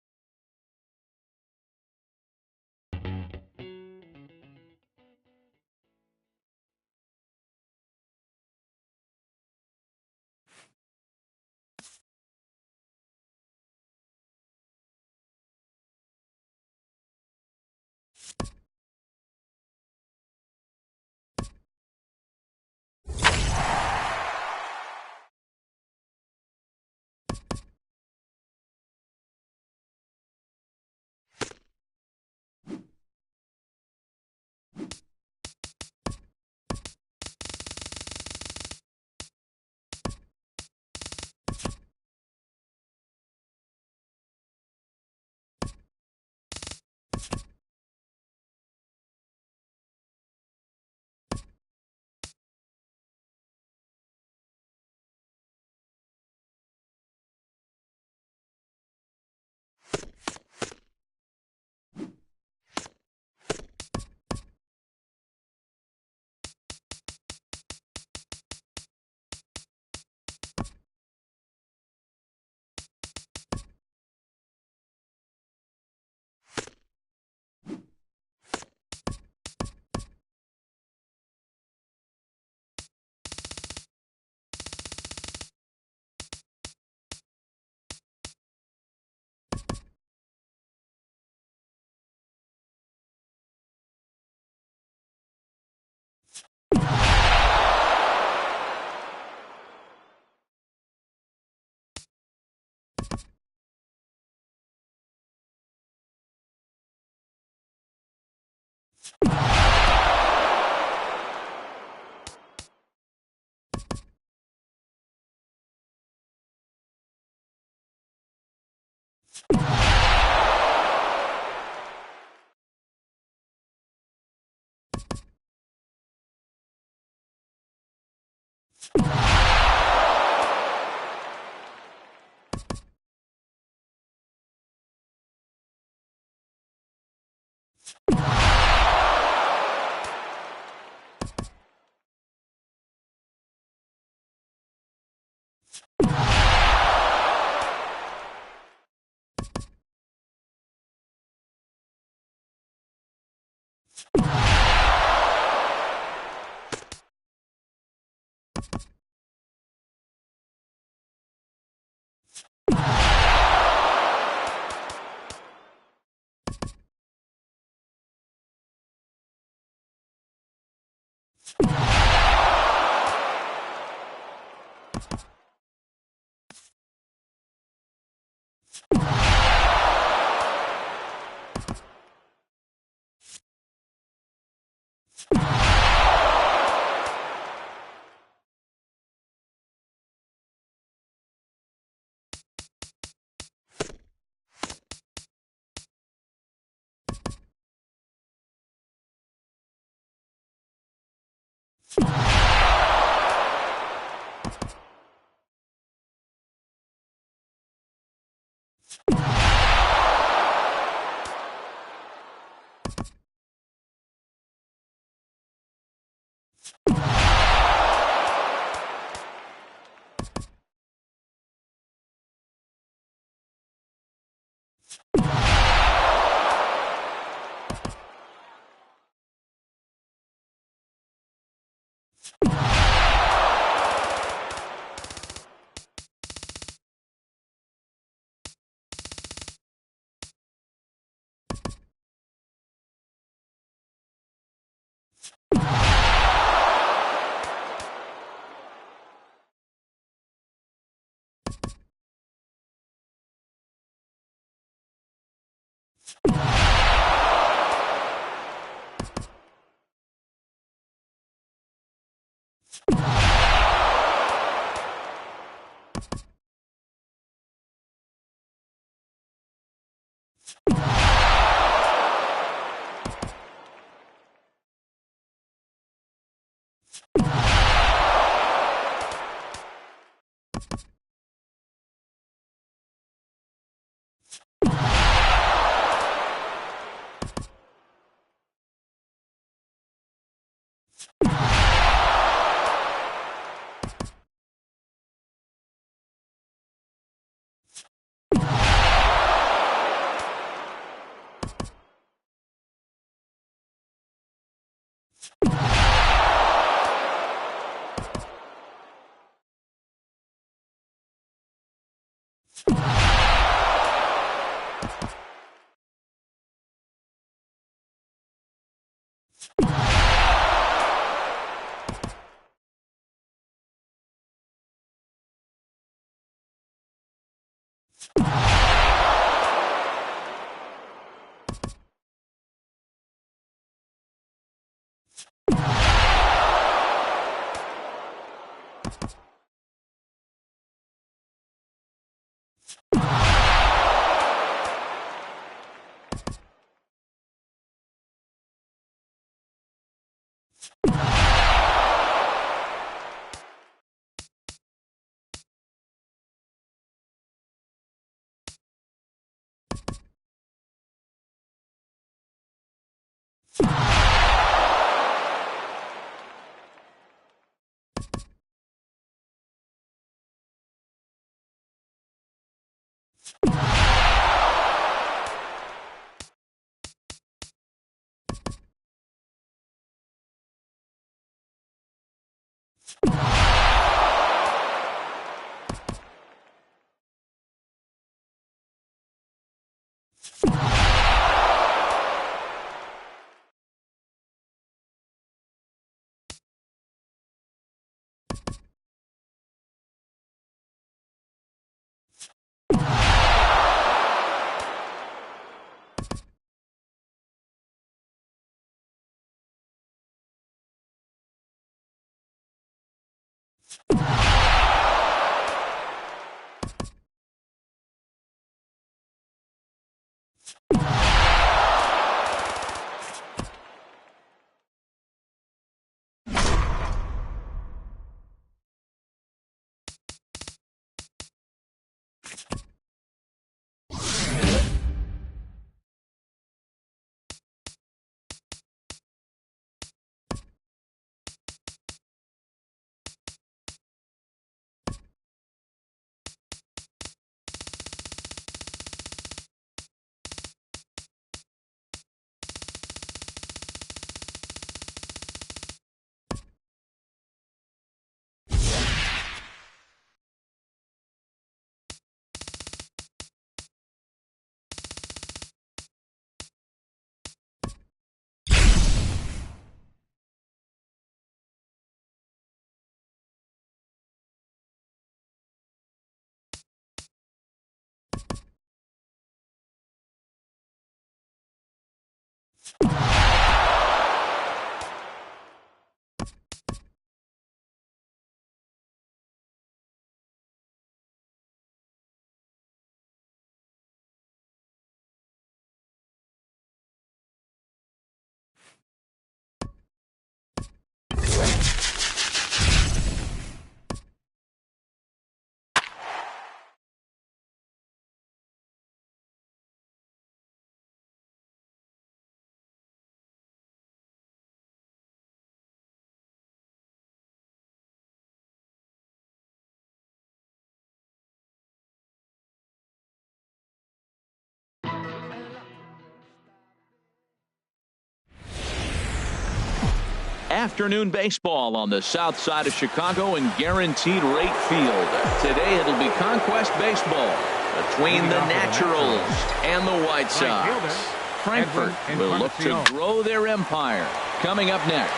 afternoon baseball on the south side of Chicago in Guaranteed Rate Field. Today it'll be Conquest Baseball between the Naturals and the White Sox. Frankfurt will look to grow their empire. Coming up next,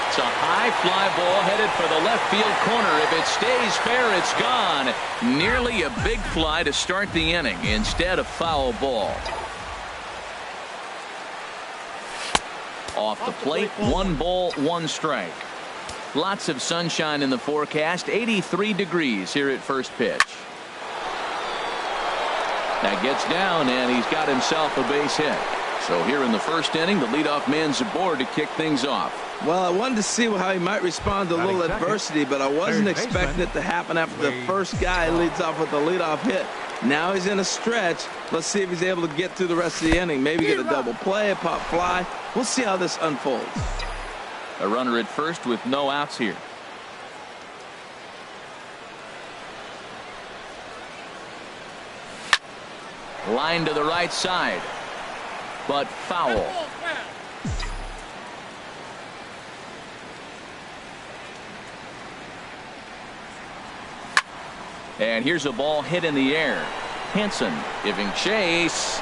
it's a high fly ball headed for the left field corner. If it stays fair, it's gone. Nearly a big fly to start the inning. Instead, a foul ball. Off the plate, 1 ball, 1 strike. Lots of sunshine in the forecast. 83 degrees here at first pitch. That gets down, and he's got himself a base hit. So here in the first inning, the leadoff man's aboard to kick things off. Well, I wanted to see how he might respond to a little adversity, but I wasn't expecting it to happen after the first guy leads off with a leadoff hit. Now he's in a stretch. Let's see if he's able to get through the rest of the inning. Maybe get a double play, a pop fly. We'll see how this unfolds. A runner at first with no outs here. Line to the right side, but foul. And here's a ball hit in the air. Hanson giving chase.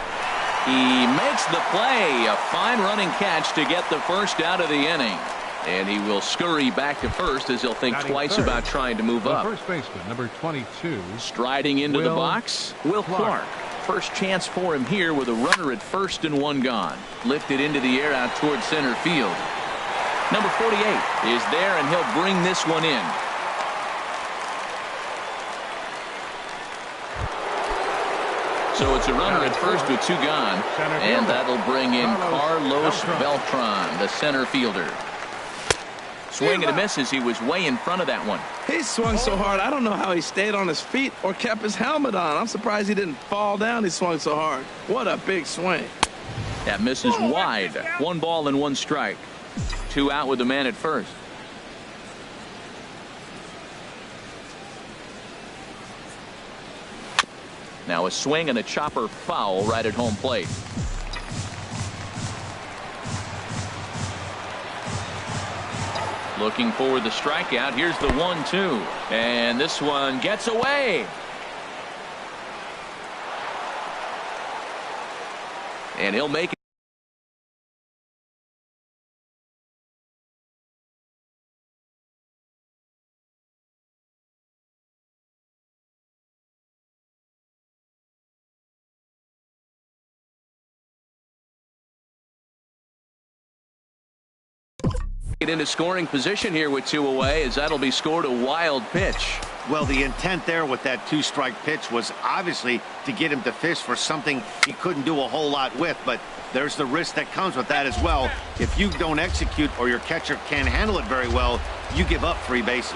He makes the play. A fine running catch to get the first out of the inning. And he will scurry back to first as he'll think twice about trying to move up. First baseman, number 22. Striding into the box, Will Clark. First chance for him here with a runner at first and 1 gone. Lifted into the air out towards center field. Number 48 is there, and he'll bring this one in. So it's a runner at first with 2 gone, and that'll bring in Carlos Beltran, the center fielder. Swing and a miss as he was way in front of that one. He swung so hard, I don't know how he stayed on his feet or kept his helmet on. I'm surprised he didn't fall down. He swung so hard. What a big swing. That misses wide. 1 ball and 1 strike. 2 out with the man at first. Now a swing and a chopper foul right at home plate. Looking for the strikeout. Here's the 1-2. And this one gets away. And he'll make it. Get into scoring position here with 2 away, as that'll be scored a wild pitch. Well, the intent there with that 2-strike pitch was obviously to get him to fish for something he couldn't do a whole lot with, but there's the risk that comes with that as well. If you don't execute or your catcher can't handle it very well, you give up 3 bases.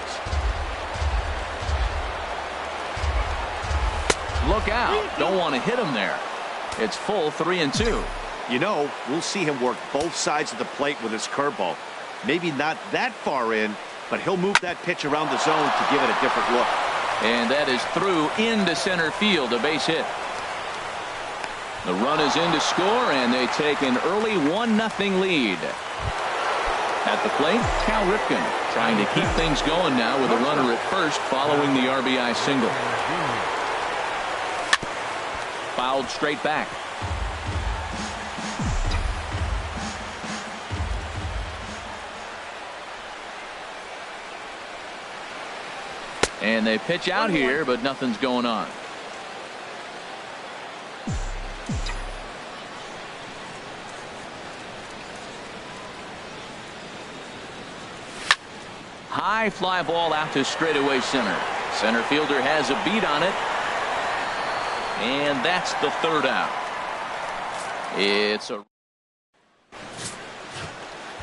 Look out. Don't want to hit him there. It's full 3-2. You know, we'll see him work both sides of the plate with his curveball. Maybe not that far in, but he'll move that pitch around the zone to give it a different look. And that is through into center field, a base hit. The run is in to score, and they take an early 1-0 lead. At the plate, Cal Ripken trying to keep things going now with a runner at first following the RBI single. Fouled straight back. And they pitch out here, but nothing's going on. High fly ball out to straightaway center. Center fielder has a beat on it. And that's the 3rd out.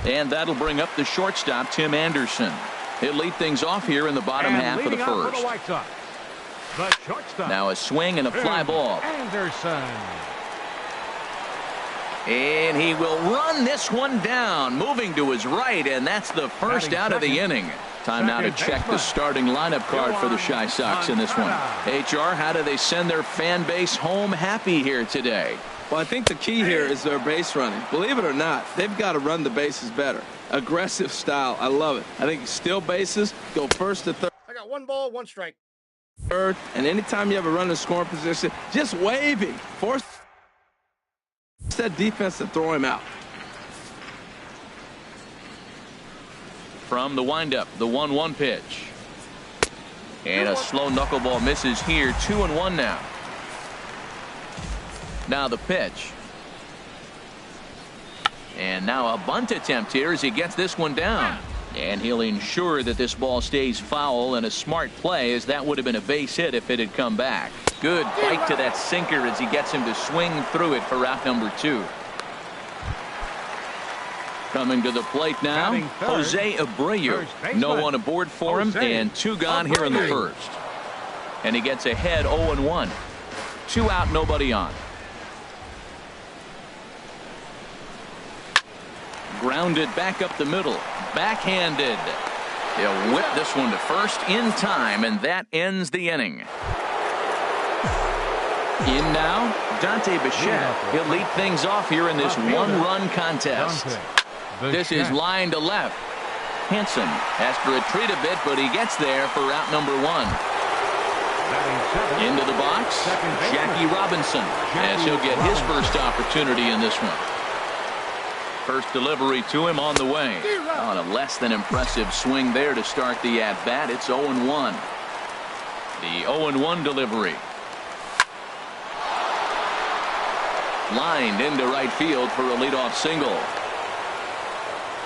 And that'll bring up the shortstop, Tim Anderson. He'll lead things off here in the bottom half of the first. Now a swing and a fly ball. Anderson. And he will run this one down, moving to his right, and that's the first out of the inning. Time now to check the starting lineup card for the Chi Sox in this one. HR, how do they send their fan base home happy here today? Well, I think the key here is their base running. Believe it or not, they've got to run the bases better. Aggressive style. I love it. I think steal bases, go first to third. I got 1 ball, 1 strike. Third, and anytime you have a runner in scoring position, just waving. Force that defense to throw him out. From the windup, the 1-1 pitch. And a slow knuckleball misses here. 2-1 now. Now the pitch. And now a bunt attempt here as he gets this one down. And he'll ensure that this ball stays foul, and a smart play, as that would have been a base hit if it had come back. Good bite to that sinker as he gets him to swing through it for out number 2. Coming to the plate now, Jose Abreu. No one aboard for him, and 2 gone here in the first. And he gets ahead 0-1. 2 out, nobody on. Grounded back up the middle. Backhanded. They'll whip this one to first in time, and that ends the inning. In now, Dante Bichette. He'll lead things off here in this 1-run contest. This is line to left. Hanson has to retreat a bit, but he gets there for out number 1. Into the box, Jackie Robinson, as he'll get his first opportunity in this one. First delivery to him on the way. On a less than impressive swing there to start the at-bat. It's 0-1. The 0-1 delivery. Lined into right field for a leadoff single.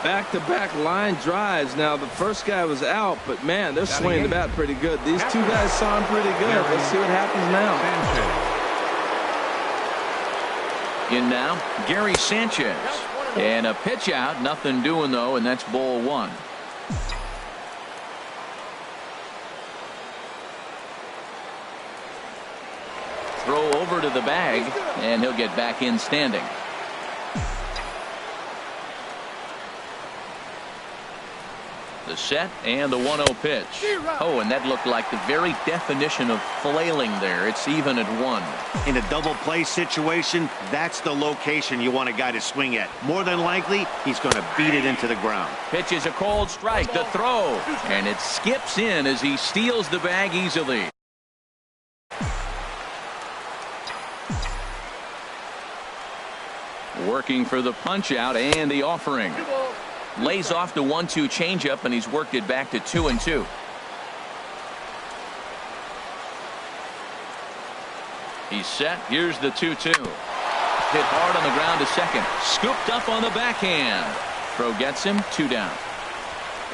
Back-to-back line drives. Now, the first guy was out, but, man, they're swinging the bat pretty good. These 2 guys saw him pretty good. Let's see what happens now. In now, Gary Sanchez. And a pitch out. Nothing doing, though, and that's ball 1. Throw over to the bag, and he'll get back in standing. The set and the 1-0 pitch. Oh, and that looked like the very definition of flailing there. It's even at 1. In a double play situation, that's the location you want a guy to swing at. More than likely, he's going to beat it into the ground. Pitch is a cold strike. The throw. And it skips in as he steals the bag easily. Working for the punch out and the offering. Lays off the 1-2 changeup, and he's worked it back to 2-2. He's set. Here's the 2-2. Hit hard on the ground to second. Scooped up on the backhand. Throw gets him. 2 down.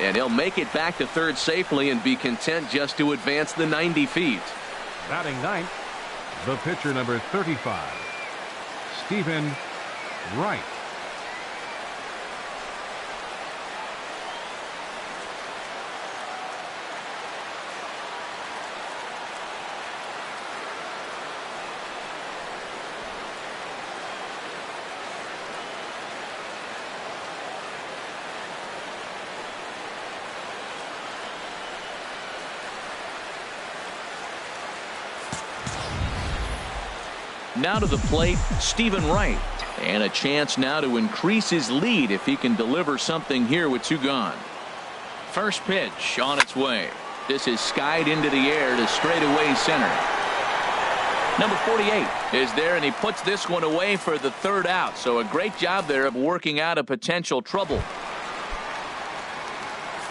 And he'll make it back to third safely and be content just to advance the 90 feet. Batting ninth, the pitcher number 35, Stephen Wright. Now to the plate, Stephen Wright. And a chance now to increase his lead if he can deliver something here with 2 gone. First pitch on its way. This is skied into the air to straightaway center. Number 48 is there, and he puts this one away for the 3rd out. So a great job there of working out a potential trouble.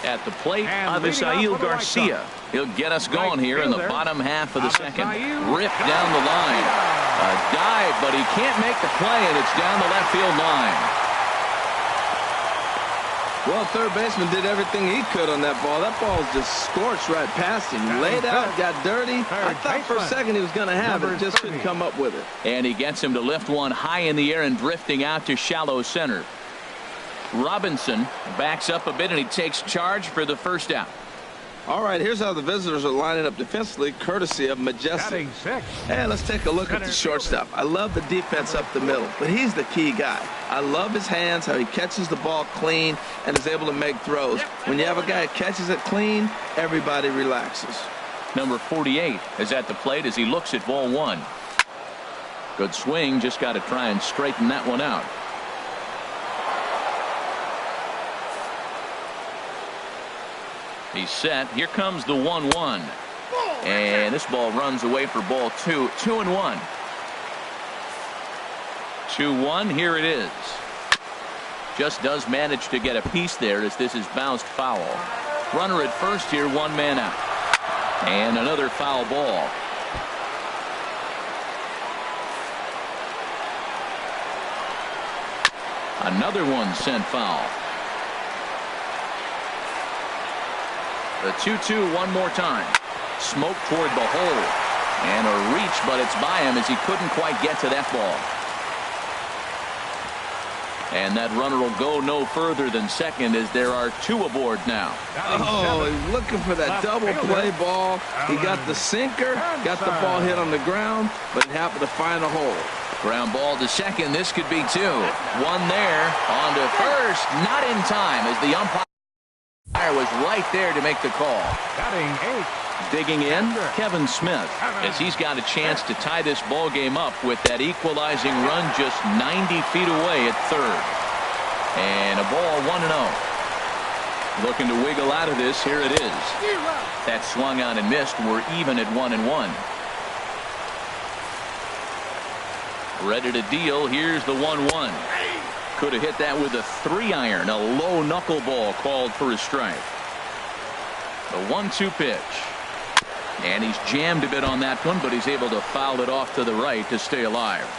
At the plate, Avisail Garcia. He'll get us going here in the bottom half of the second. Ripped down the line. A dive, but he can't make the play, and it's down the left field line. Well, third baseman did everything he could on that ball. That ball was just scorched right past him. Laid out, got dirty. I thought for a second he was going to have it. Just couldn't come up with it. And he gets him to lift one high in the air and drifting out to shallow center. Robinson backs up a bit, and he takes charge for the 1st out. All right, here's how the visitors are lining up defensively, courtesy of Majestic. And let's take a look at the shortstop. I love the defense up the middle, but he's the key guy. I love his hands, how he catches the ball clean and is able to make throws. When you have a guy that catches it clean, everybody relaxes. Number 48 is at the plate as he looks at ball 1. Good swing, just got to try and straighten that one out. He's set. Here comes the 1-1. And this ball runs away for ball 2. 2-1. 2-1. Here it is. Just does manage to get a piece there as this is bounced foul. Runner at first here, 1 man out. And another foul ball. Another one sent foul. The 2-2 one more time. Smoke toward the hole. And a reach, but it's by him as he couldn't quite get to that ball. And that runner will go no further than second as there are 2 aboard now. Oh, he's looking for that double play ball. He got the sinker, got the ball hit on the ground, but it happened to find a hole. Ground ball to second. This could be 2. 1 there. On to first. Not in time as the umpire was right there to make the call. Batting 8. Digging in, Kevin Smith, as he's got a chance to tie this ball game up with that equalizing run just 90 feet away at third. And a ball 1-0. Looking to wiggle out of this. Here it is. That swung on and missed. We're even at 1-1. Ready to deal. Here's the 1-1. Could have hit that with a 3-iron. A low knuckleball called for a strike. The 1-2 pitch. And he's jammed a bit on that one, but he's able to foul it off to the right to stay alive.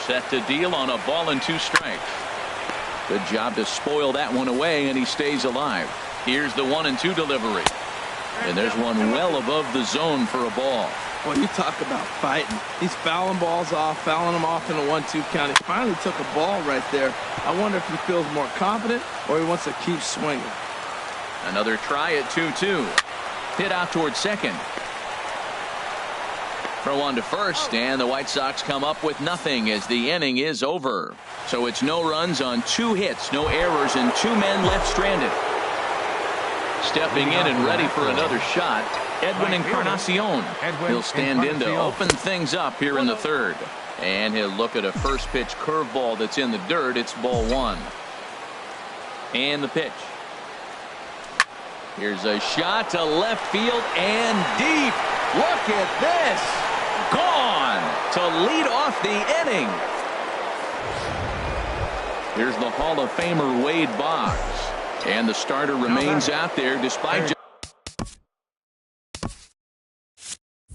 Set to deal on a ball and 2 strikes. Good job to spoil that one away, and he stays alive. Here's the 1-2 delivery. And there's one well above the zone for a ball. Well, you talk about fighting. He's fouling balls off, fouling them off in a 1-2 count. He finally took a ball right there. I wonder if he feels more confident or he wants to keep swinging. Another try at 2-2. Hit out towards second. Throw on to first, and the White Sox come up with nothing as the inning is over. So it's no runs on 2 hits, no errors, and 2 men left stranded. Stepping in and ready for another shot, Edwin Encarnacion. He'll stand in to open things up here in the third. And he'll look at a first pitch curveball that's in the dirt. It's ball 1. And the pitch. Here's a shot to left field and deep. Look at this. Gone to lead off the inning. Here's the Hall of Famer Wade Boggs. And the starter remains out there despite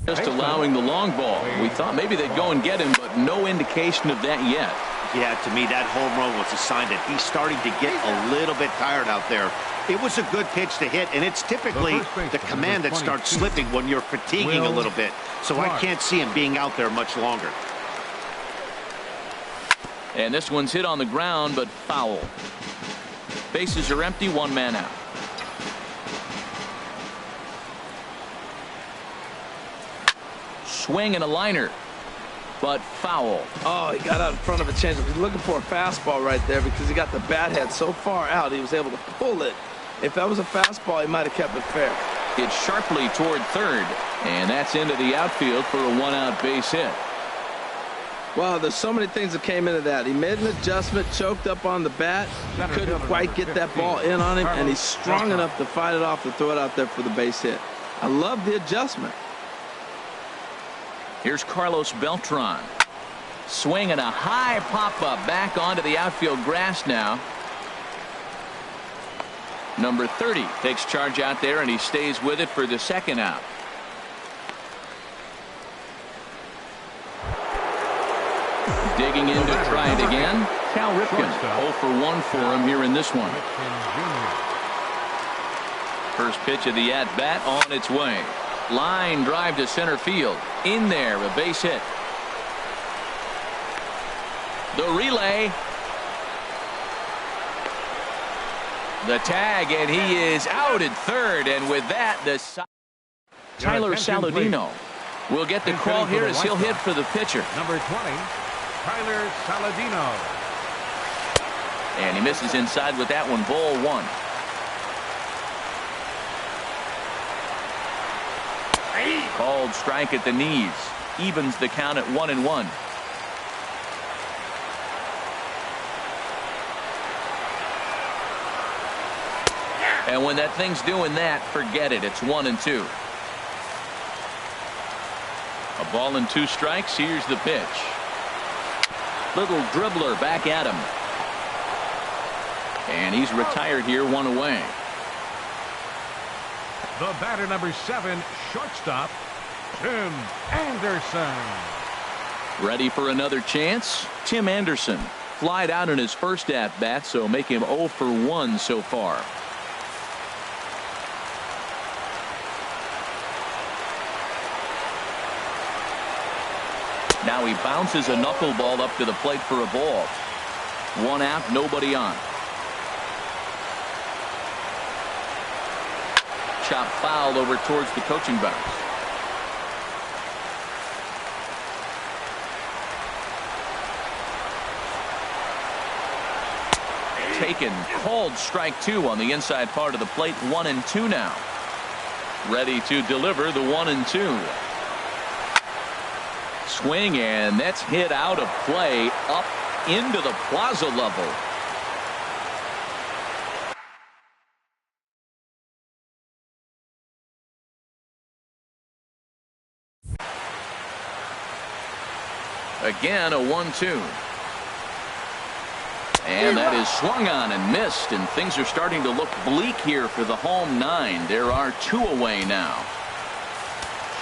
just allowing the long ball. We thought maybe they'd go and get him, but no indication of that yet. Yeah, to me, that home run was a sign that he's starting to get a little bit tired out there. It was a good pitch to hit, and it's typically the command that starts slipping when you're fatiguing a little bit. So I can't see him being out there much longer. And this one's hit on the ground, but foul. Bases are empty, 1 man out. Swing and a liner, but foul. Oh, he got out in front of a changeup. He's looking for a fastball right there because he got the bat head so far out he was able to pull it. If that was a fastball, he might have kept it fair. It's sharply toward third, and that's into the outfield for a 1-out base hit. Wow, there's so many things that came into that. He made an adjustment, choked up on the bat, couldn't quite get that ball in on him, and he's strong enough to fight it off and throw it out there for the base hit. I love the adjustment. Here's Carlos Beltran. Swinging a high pop-up back onto the outfield grass now. Number 30 takes charge out there, and he stays with it for the 2nd out. Digging in to try it again. Cal Ripken, 0 for 1 for him here in this one. First pitch of the at-bat on its way. Line drive to center field. In there, a base hit. The relay. The tag, and he is out at third. And with that, the Tyler Saladino will get the call here as he'll hit for the pitcher. Number 20, Tyler Saladino. And he misses inside with that one. Ball 1. Called strike at the knees. evens the count at 1-1. And when that thing's doing that, forget it. It's 1-2. A ball and 2 strikes. Here's the pitch. Little dribbler back at him. And he's retired here, 1 away. The batter, number 7, shortstop, Tim Anderson. Ready for another chance? Tim Anderson flied out in his first at-bat, so make him 0 for 1 so far. Now he bounces a knuckleball up to the plate for a ball. 1 out, nobody on. Chop foul over towards the coaching box. Taken, called strike 2 on the inside part of the plate. 1-2 now. Ready to deliver the 1-2. Swing, and that's hit out of play up into the plaza level. Again, a 1-2. And that is swung on and missed, and things are starting to look bleak here for the home 9. There are 2 away now.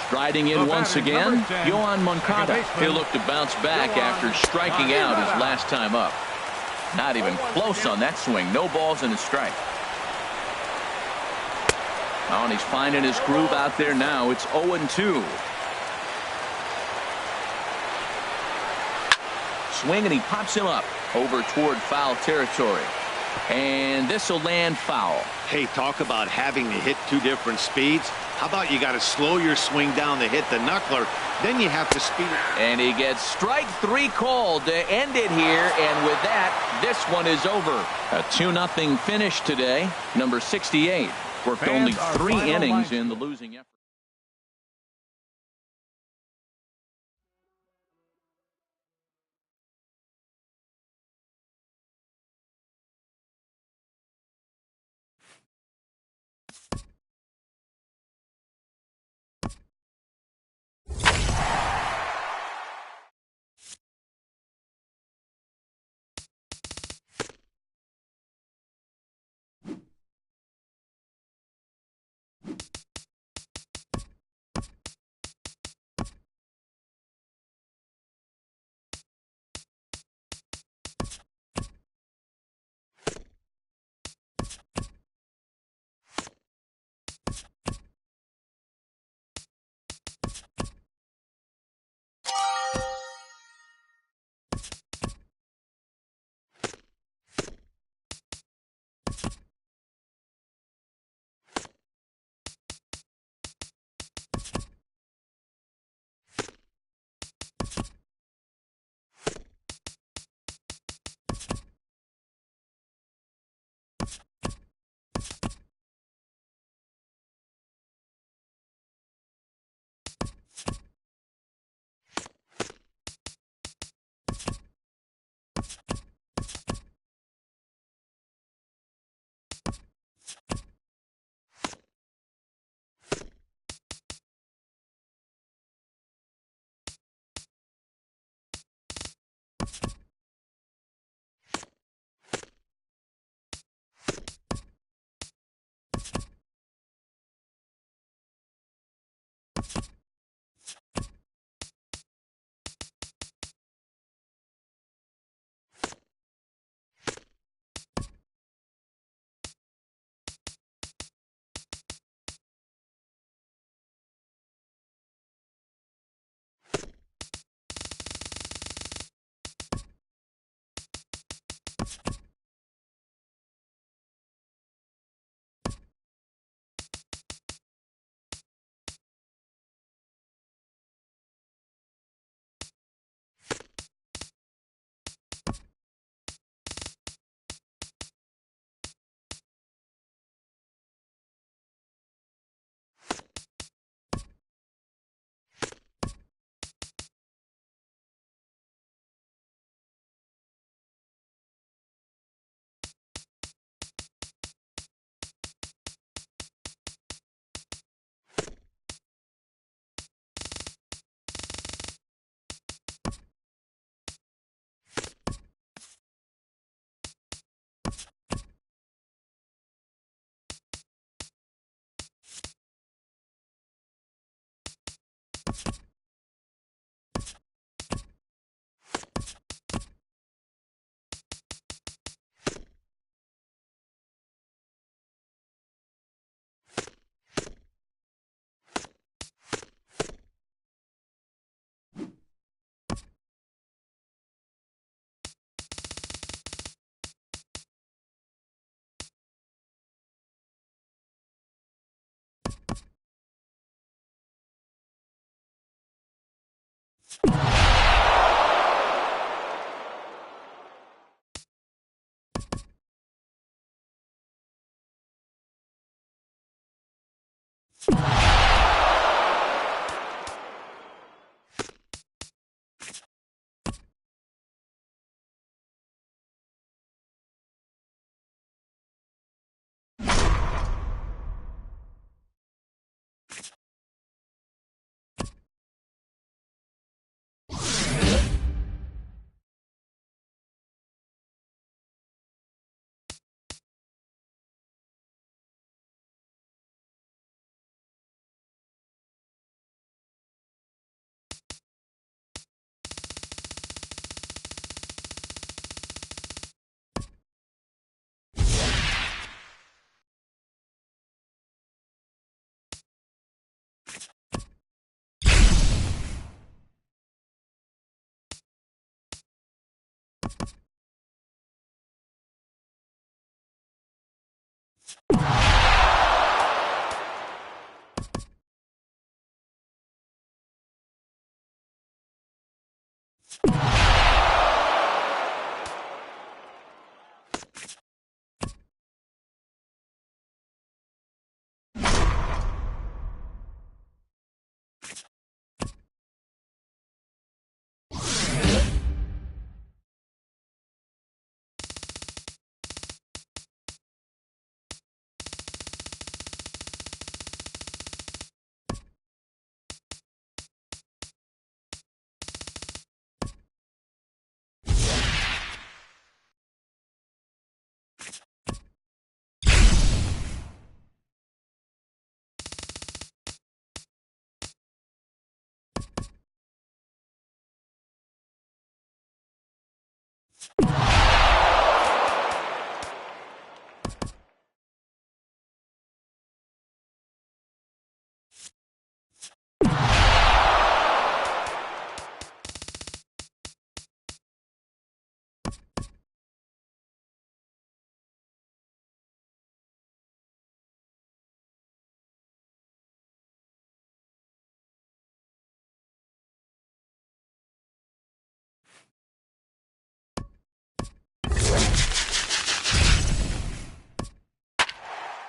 Striding in once again, Yoan Moncada. He'll look to bounce back after striking out his last time up. Not even close on that swing. No balls and a strike. Oh, and he's finding his groove out there now. It's 0-2. Swing, and he pops him up over toward foul territory. And this will land foul. Hey, talk about having to hit 2 different speeds. How about you got to slow your swing down to hit the knuckler, then you have to speed it. And he gets strike 3 called to end it here, and with that, this one is over. A 2-0 finish today. Number 68 worked only 3 innings in the losing effort.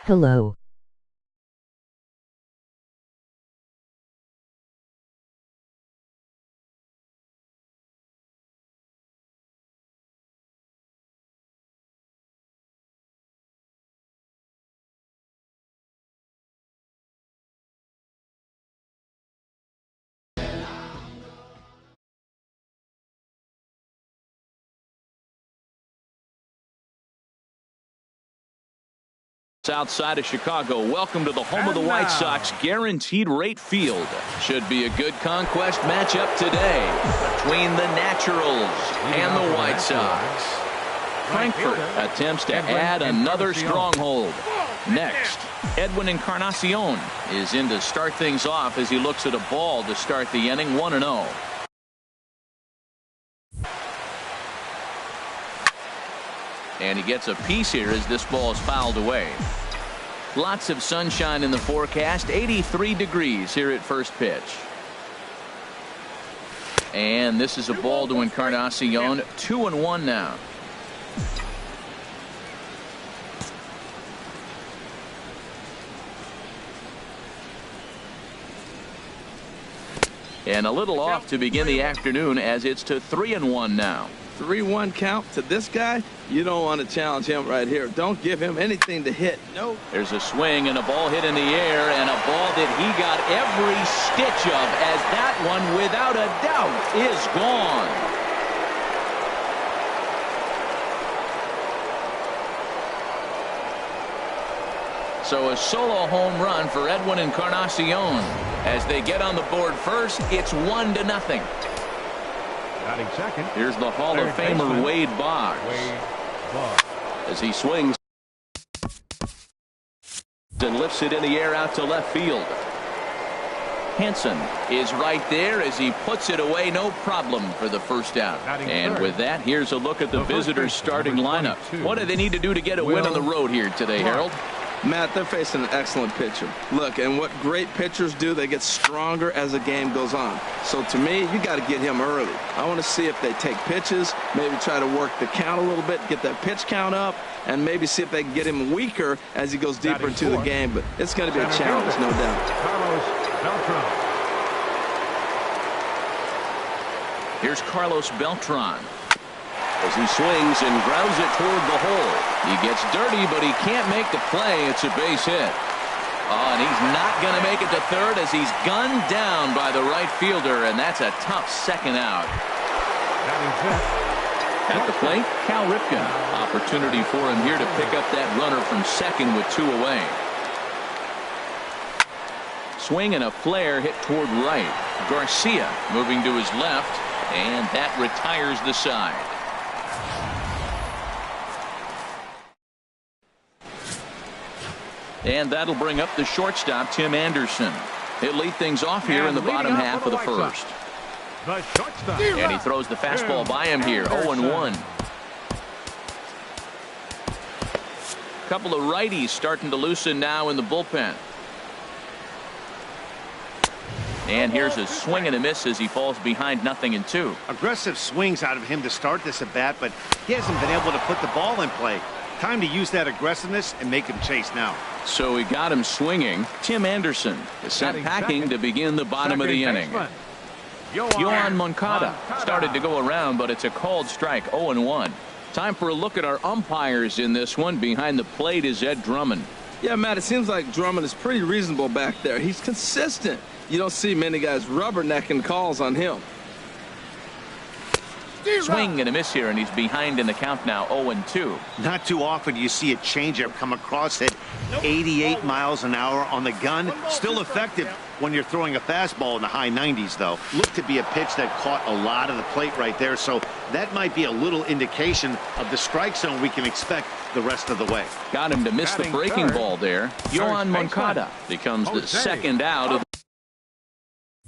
Hello. Outside of Chicago. Welcome to the home of the White Sox, Guaranteed Rate Field. Should be a good conquest matchup today between the Naturals and the White Sox. Frankfurt attempts to add another stronghold. Next, Edwin Encarnacion is in to start things off as he looks at a ball to start the inning, 1-0. And he gets a piece here as this ball is fouled away. Lots of sunshine in the forecast. 83 degrees here at first pitch. And this is a ball to Encarnacion. 2-1 now. And a little off to begin the afternoon as it's to 3-1 now. 3-1 count to this guy. You don't want to challenge him right here. Don't give him anything to hit. No. There's a swing and a ball hit in the air, and a ball that he got every stitch of, as that one without a doubt is gone. So a solo home run for Edwin Encarnacion. As they get on the board first, it's 1-0. Batting second. Here's the Hall of Famer Wade Boggs. As he swings and lifts it in the air out to left field. Hanson is right there as he puts it away, no problem for the first out. And with that, here's a look at the visitors' starting lineup. What do they need to do to get a win on the road here today, Harold? Matt, they're facing an excellent pitcher. Look, and what great pitchers do, they get stronger as the game goes on. So to me, you got to get him early. I want to see if they take pitches, maybe try to work the count a little bit, get that pitch count up, and maybe see if they can get him weaker as he goes deeper into the game. But it's going to be a challenge, no doubt. Carlos Beltran. Here's Carlos Beltran as he swings and grounds it toward the hole. He gets dirty, but he can't make the play. It's a base hit. Oh, and he's not going to make it to third as he's gunned down by the right fielder, and that's a tough second out. At the plate, Cal Ripken. Opportunity for him here to pick up that runner from second with 2 away. Swing and a flare hit toward right. Garcia moving to his left, and that retires the side. And that'll bring up the shortstop, Tim Anderson. He'll lead things off here in the bottom half of the first. The shortstop. And he throws the fastball by him here, 0-1. Couple of righties starting to loosen now in the bullpen. And here's a swing and a miss as he falls behind 0-2. Aggressive swings out of him to start this at bat, but he hasn't been able to put the ball in play. Time to use that aggressiveness and make him chase now. So he got him swinging. Tim Anderson is sent packing to begin the bottom of the inning. Yoan Moncada started to go around, but it's a called strike, 0-1. Time for a look at our umpires in this one. Behind the plate is Ed Drummond. Yeah, Matt, it seems like Drummond is pretty reasonable back there. He's consistent. You don't see many guys rubbernecking calls on him. Swing and a miss here, and he's behind in the count now, 0-2. Not too often you see a changeup come across at 88 miles an hour on the gun. Still effective when you're throwing a fastball in the high 90s, though. Looked to be a pitch that caught a lot of the plate right there, so that might be a little indication of the strike zone we can expect the rest of the way. Got him to miss the breaking ball there. Yoan Moncada becomes the second out of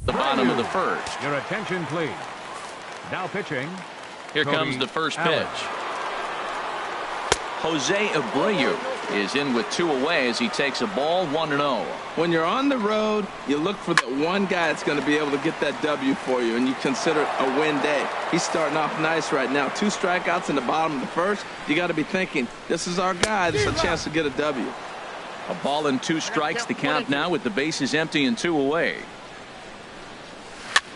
the bottom of the first. Your attention, please. Now pitching. Here comes the first pitch. Jose Abreu is in with 2 away as he takes a ball, 1-0. When you're on the road, you look for that one guy that's going to be able to get that W for you, and you consider it a win day. He's starting off nice right now. 2 strikeouts in the bottom of the first. You got to be thinking, this is our guy. This is a chance to get a W. A ball and 2 strikes the count now with the bases empty and 2 away.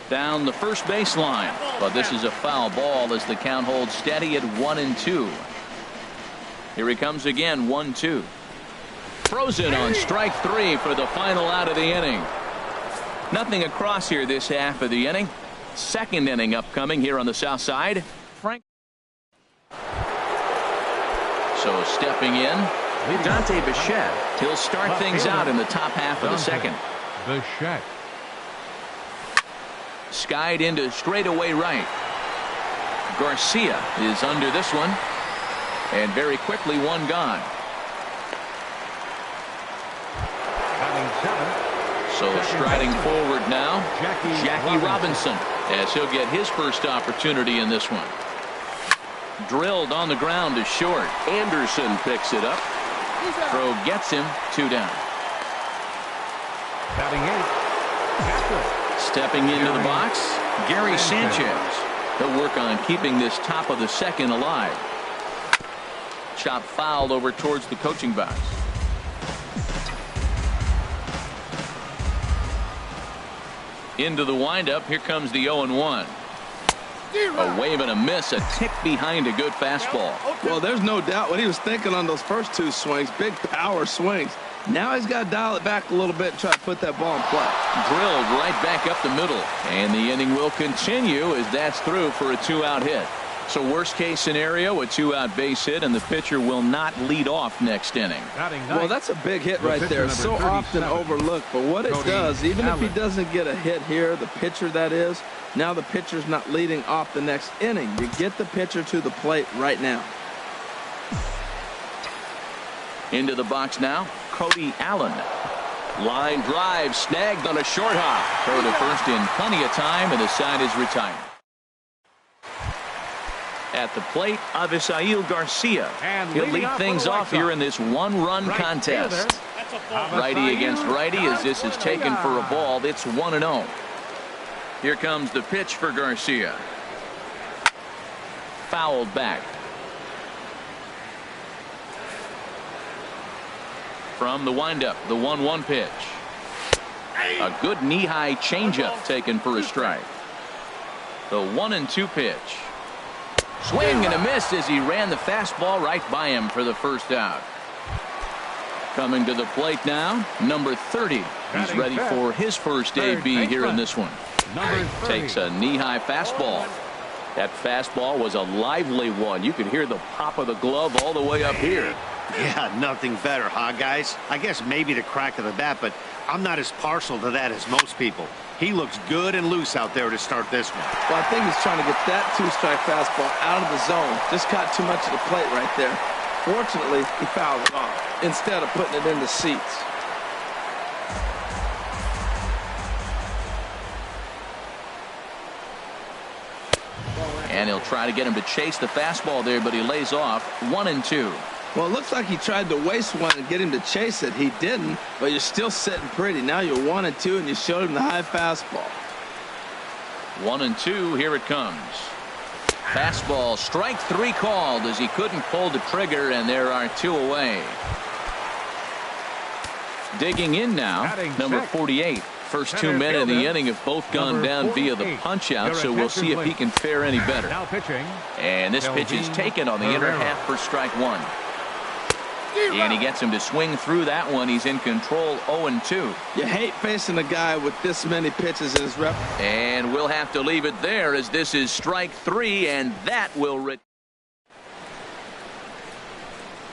Down the first baseline, but this is a foul ball as the count holds steady at 1-2. Here he comes again, 1-2. Frozen on strike 3 for the final out of the inning. Nothing across here this half of the inning. Second inning upcoming here on the south side. Frank. So stepping in, Dante Bichette. He'll start things out in the top half of the second. Bichette. Skied into straightaway right. Garcia is under this one. And very quickly, 1 gone. So striding forward now, Jackie Robinson, as he'll get his first opportunity in this one. Drilled on the ground to short. Anderson picks it up. Throw gets him, 2 down. Batting 8. Stepping into the box, Gary Sanchez. He'll work on keeping this top of the second alive. Chop fouled over towards the coaching box. Into the windup. Here comes the 0-1. A wave and a miss, a tick behind a good fastball. Well, there's no doubt what he was thinking on those first 2 swings. Big power swings. Now he's got to dial it back a little bit and try to put that ball in play. Drilled right back up the middle. And the inning will continue as that's through for a 2-out hit. So worst case scenario, a 2-out base hit, and the pitcher will not lead off next inning. Well, that's a big hit right there. So often overlooked. But what it does, even if he doesn't get a hit here, the pitcher that is, now the pitcher's not leading off the next inning. You get the pitcher to the plate right now. Into the box now, Cody Allen. Line drive snagged on a short hop. Throw to first in plenty of time, and the side is retired. At the plate, Avisail Garcia. And He'll leading lead off things for the off here in this one-run Right contest. fielder, Righty against righty as this is taken for a Garcia. ball. It's 1-0. Here comes the pitch for Garcia. Fouled back. From the windup, the 1-1 pitch. A good knee-high changeup taken for a strike. The 1-2 pitch. Swing and a miss as he ran the fastball right by him for the first out. Coming to the plate now, number 30. He's Batting ready fifth. for his first Third AB here in baseman. this one. Number 30. Takes a knee-high fastball. That fastball was a lively one. You could hear the pop of the glove all the way up here. Yeah, nothing better, huh, guys? I guess maybe the crack of the bat, but I'm not as partial to that as most people. He looks good and loose out there to start this one. Well, I think he's trying to get that two-strike fastball out of the zone. Just caught too much of the plate right there. Fortunately, he fouled it off instead of putting it in the seats. And he'll try to get him to chase the fastball there, but he lays off. 1-2. Well, it looks like he tried to waste one and get him to chase it. He didn't, but you're still sitting pretty. Now you're 1-2, and you showed him the high fastball. 1-2. Here it comes. Fastball, strike 3 called as he couldn't pull the trigger, and there are 2 away. Digging in now, Batting number sixth. 48. First 2 Center men in the fielder, inning have both gone number down via the 48. punch-out, Your so we'll see if he attention, can fare any better. Now pitching. And this pitch is Kelvin taken on the inner Herrera. half for strike 1. And he gets him to swing through that one. He's in control. 0-2. You hate facing a guy with this many pitches in his rep. And we'll have to leave it there as this is strike 3, and that will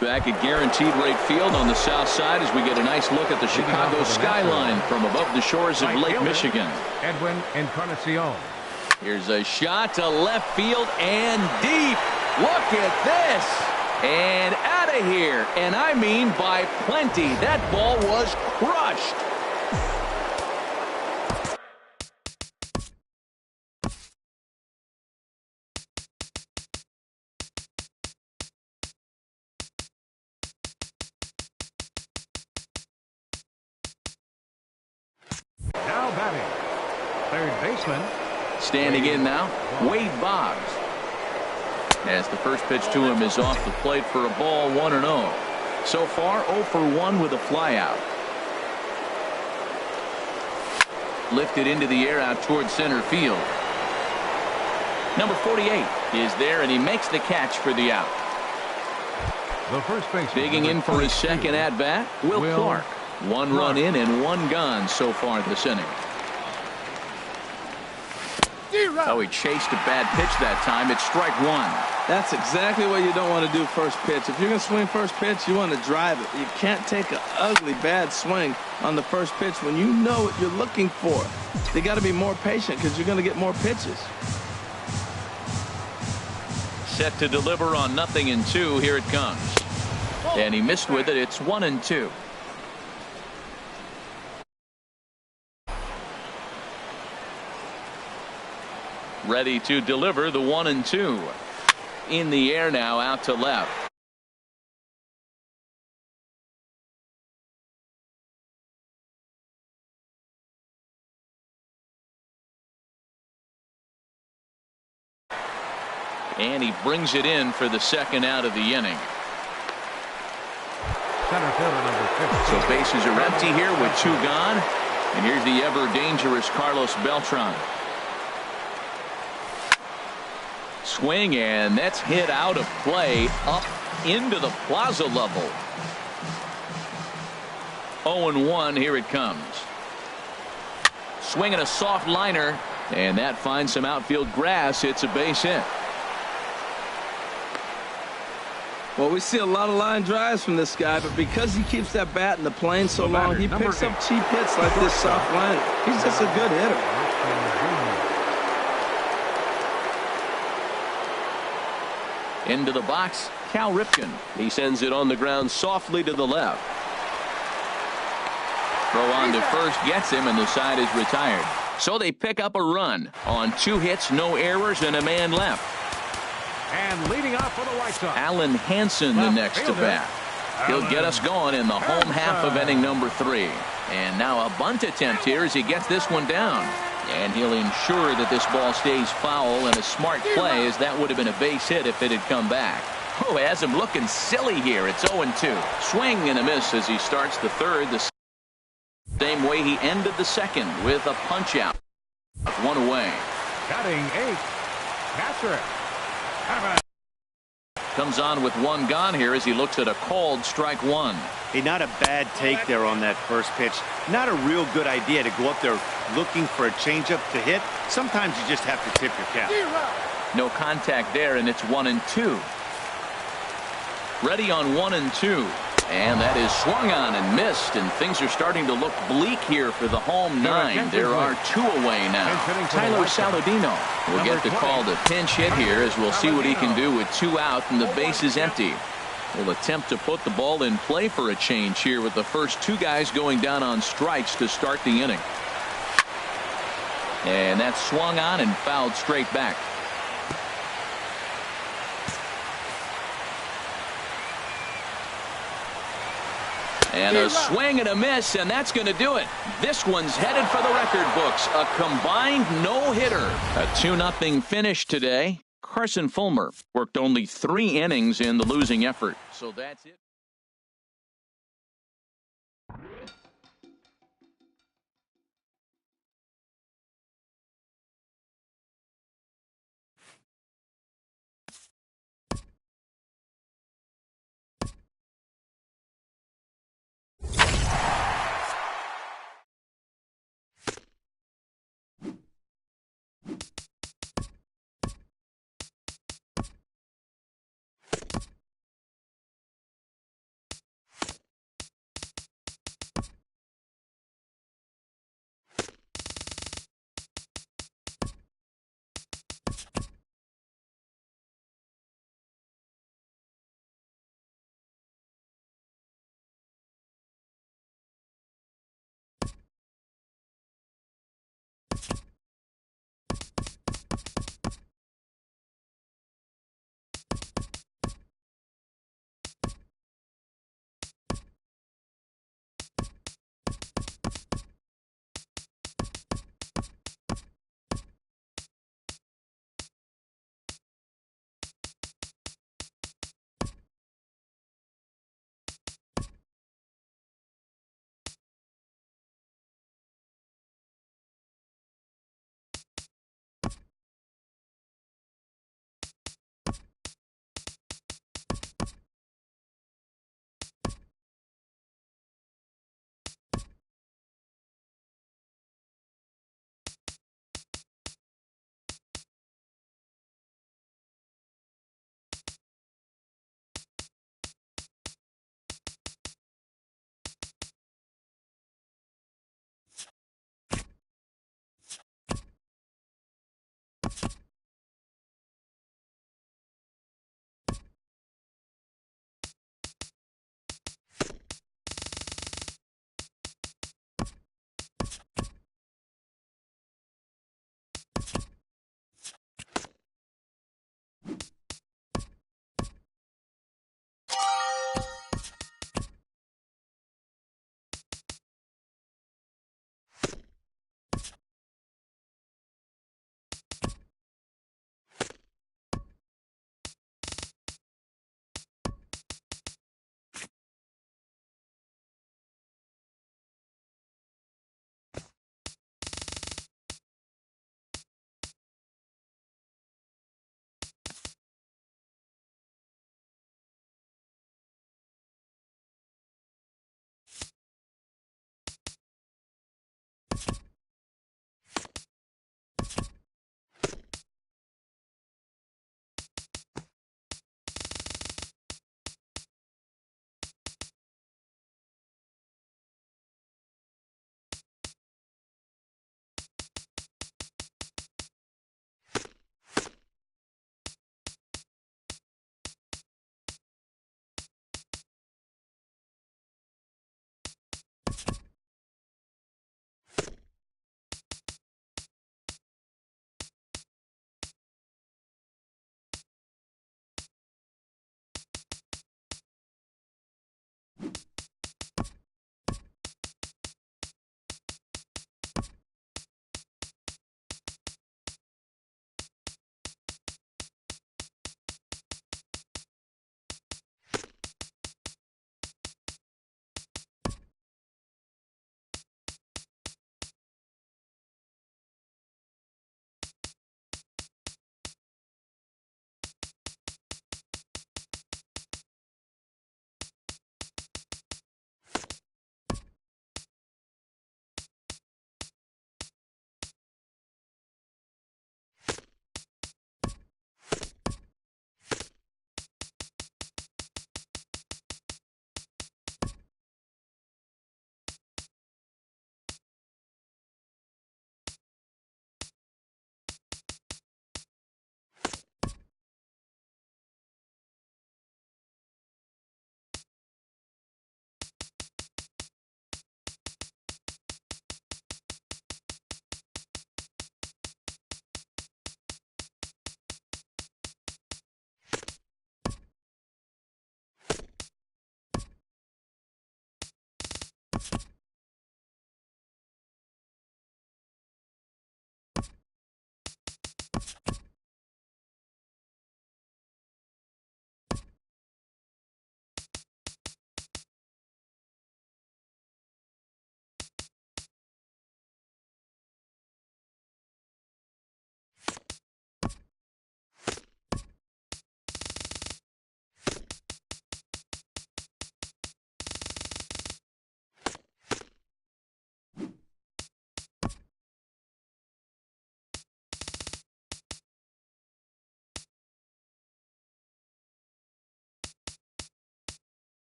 back at Guaranteed Rate Field on the south side as we get a nice look at the Chicago skyline from above the shores of Right Lake fielder, Michigan. Edwin Encarnacion. Here's a shot to left field and deep. Look at this. And out of here. And I mean by plenty. That ball was crushed. Now batting. Third baseman. Standing in now, Wade Boggs. As the first pitch to him is off the plate for a ball, 1-0. So far, 0 for 1 with a flyout. Lifted into the air out towards center field. Number 48 is there, and he makes the catch for the out. The first baseman. Digging in for his second at-bat, Will Clark. 1 run in and 1 gone so far this inning. Oh, he chased a bad pitch that time. It's strike 1. That's exactly what you don't want to do first pitch. If you're going to swing first pitch, you want to drive it. You can't take an ugly, bad swing on the first pitch when you know what you're looking for. They got to be more patient because you're going to get more pitches. Set to deliver on 0-2. Here it comes. And he missed with it. It's 1-2. Ready to deliver the 1-2. In the air now, out to left. And he brings it in for the second out of the inning. Center fielder number 15. So bases are empty here with 2 gone. And here's the ever dangerous Carlos Beltran. Swing, and that's hit out of play up into the plaza level. 0-1. Here it comes. Swinging a soft liner, and that finds some outfield grass. It's a base hit. Well, we see a lot of line drives from this guy, but because he keeps that bat in the plane so long, he picks up cheap hits like this soft liner. He's just a good hitter. Into the box, Cal Ripken. He sends it on the ground softly to the left. Throw on to first gets him, and the side is retired. So they pick up a run on 2 hits, no errors, and a man left. And leading off for the White Sox, Alan Hansen, the next to bat. He'll get us going in the home half of inning number 3. And now a bunt attempt here as he gets this one down. And he'll ensure that this ball stays foul, and a smart play, as that would have been a base hit if it had come back. Oh, has him looking silly here. It's 0-2. Swing and a miss as he starts the third. The same way he ended the second, with a punch out. One away. batting 8th, Patrick Hammond. Comes on with one gone here as he looks at a called strike one. Hey, not a bad take there on that first pitch. Not a real good idea to go up there looking for a changeup to hit. Sometimes you just have to tip your cap. No contact there, and it's 1-2. Ready on 1-2. And that is swung on and missed, and things are starting to look bleak here for the home 9. There are 2 away now. Tyler Saladino will get the call to pinch hit here, as we'll see what he can do with 2 out and the base is empty. We'll attempt to put the ball in play for a change here, with the first 2 guys going down on strikes to start the inning. And that's swung on and fouled straight back. And a swing and a miss, and that's going to do it. This one's headed for the record books. A combined no-hitter. A 2-0 finish today. Carson Fulmer worked only 3 innings in the losing effort. So that's it.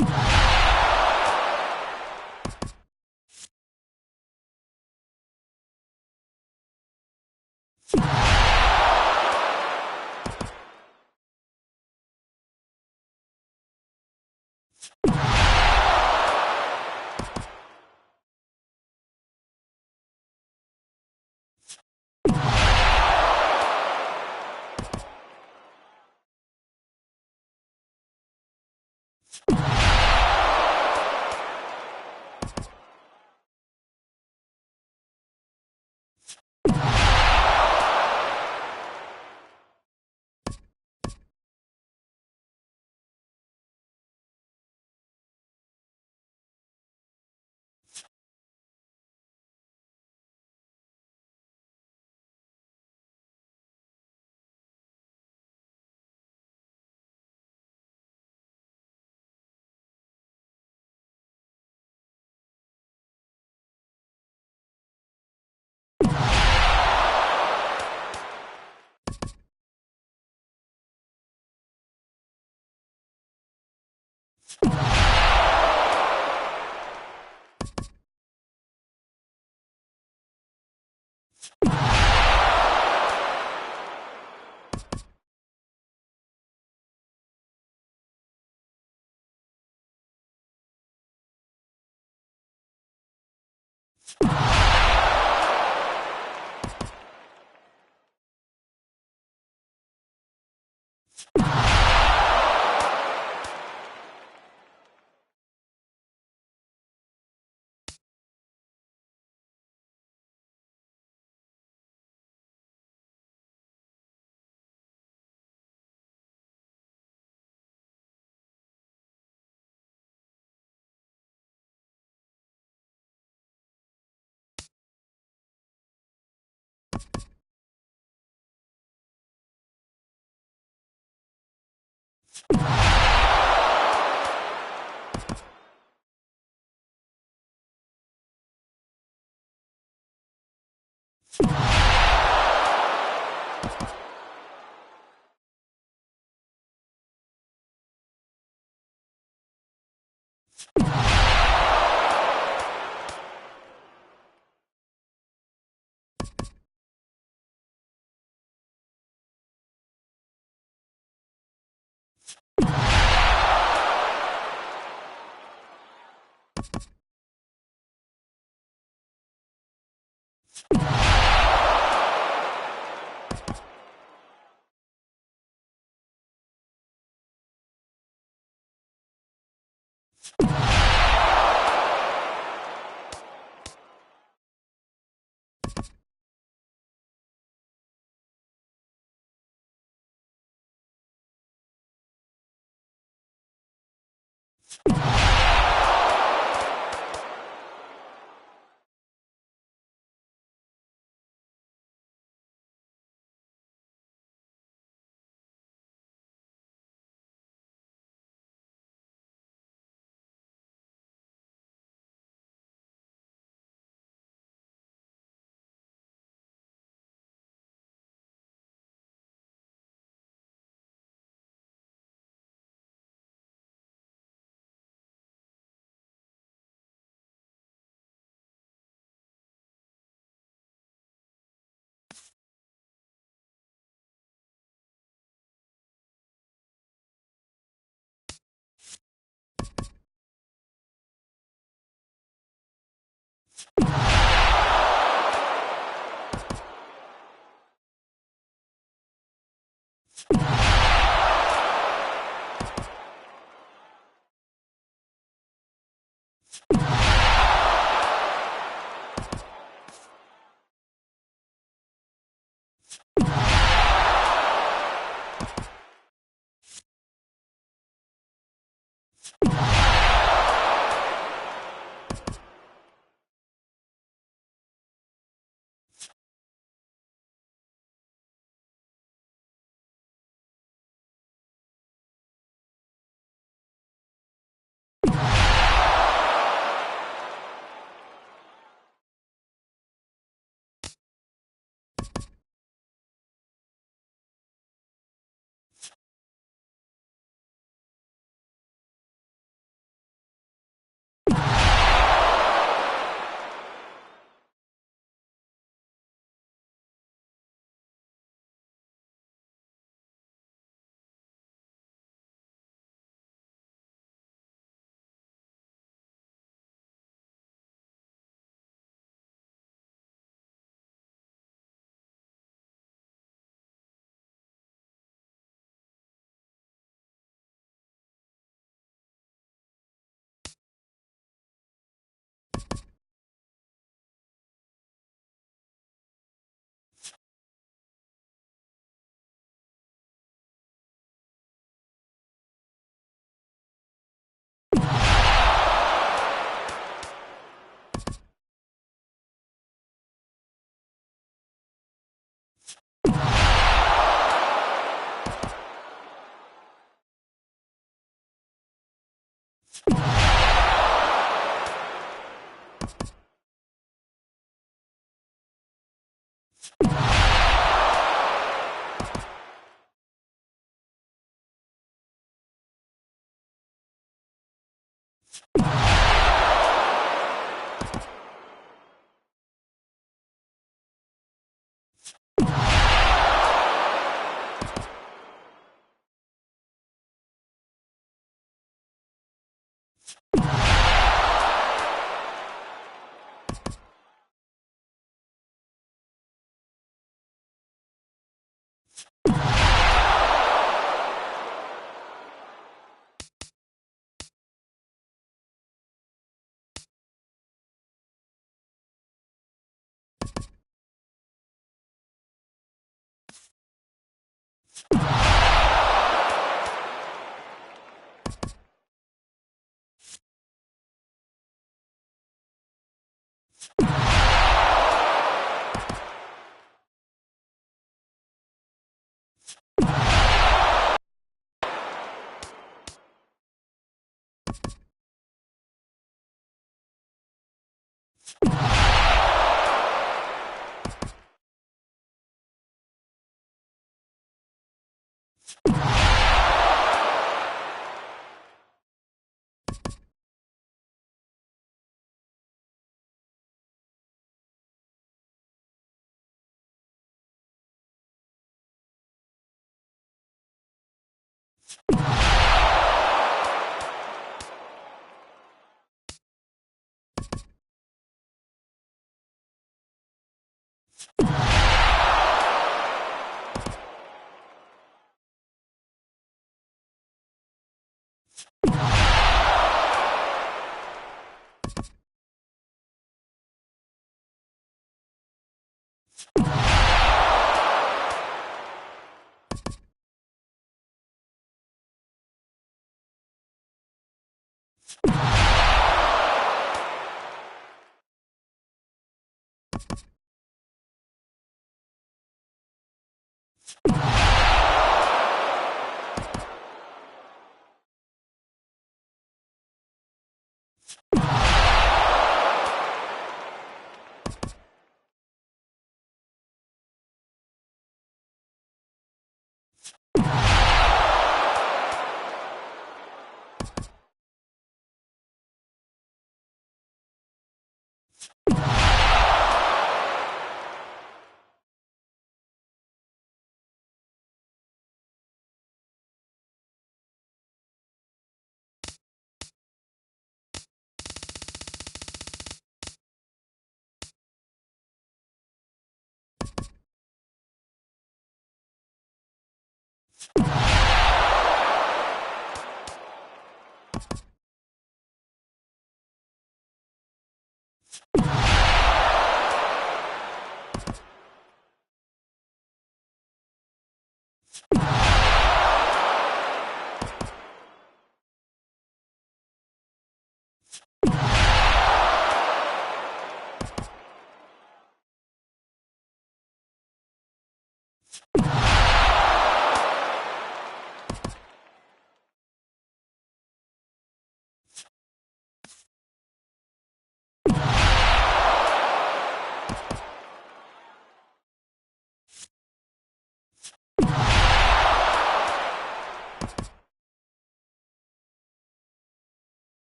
You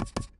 you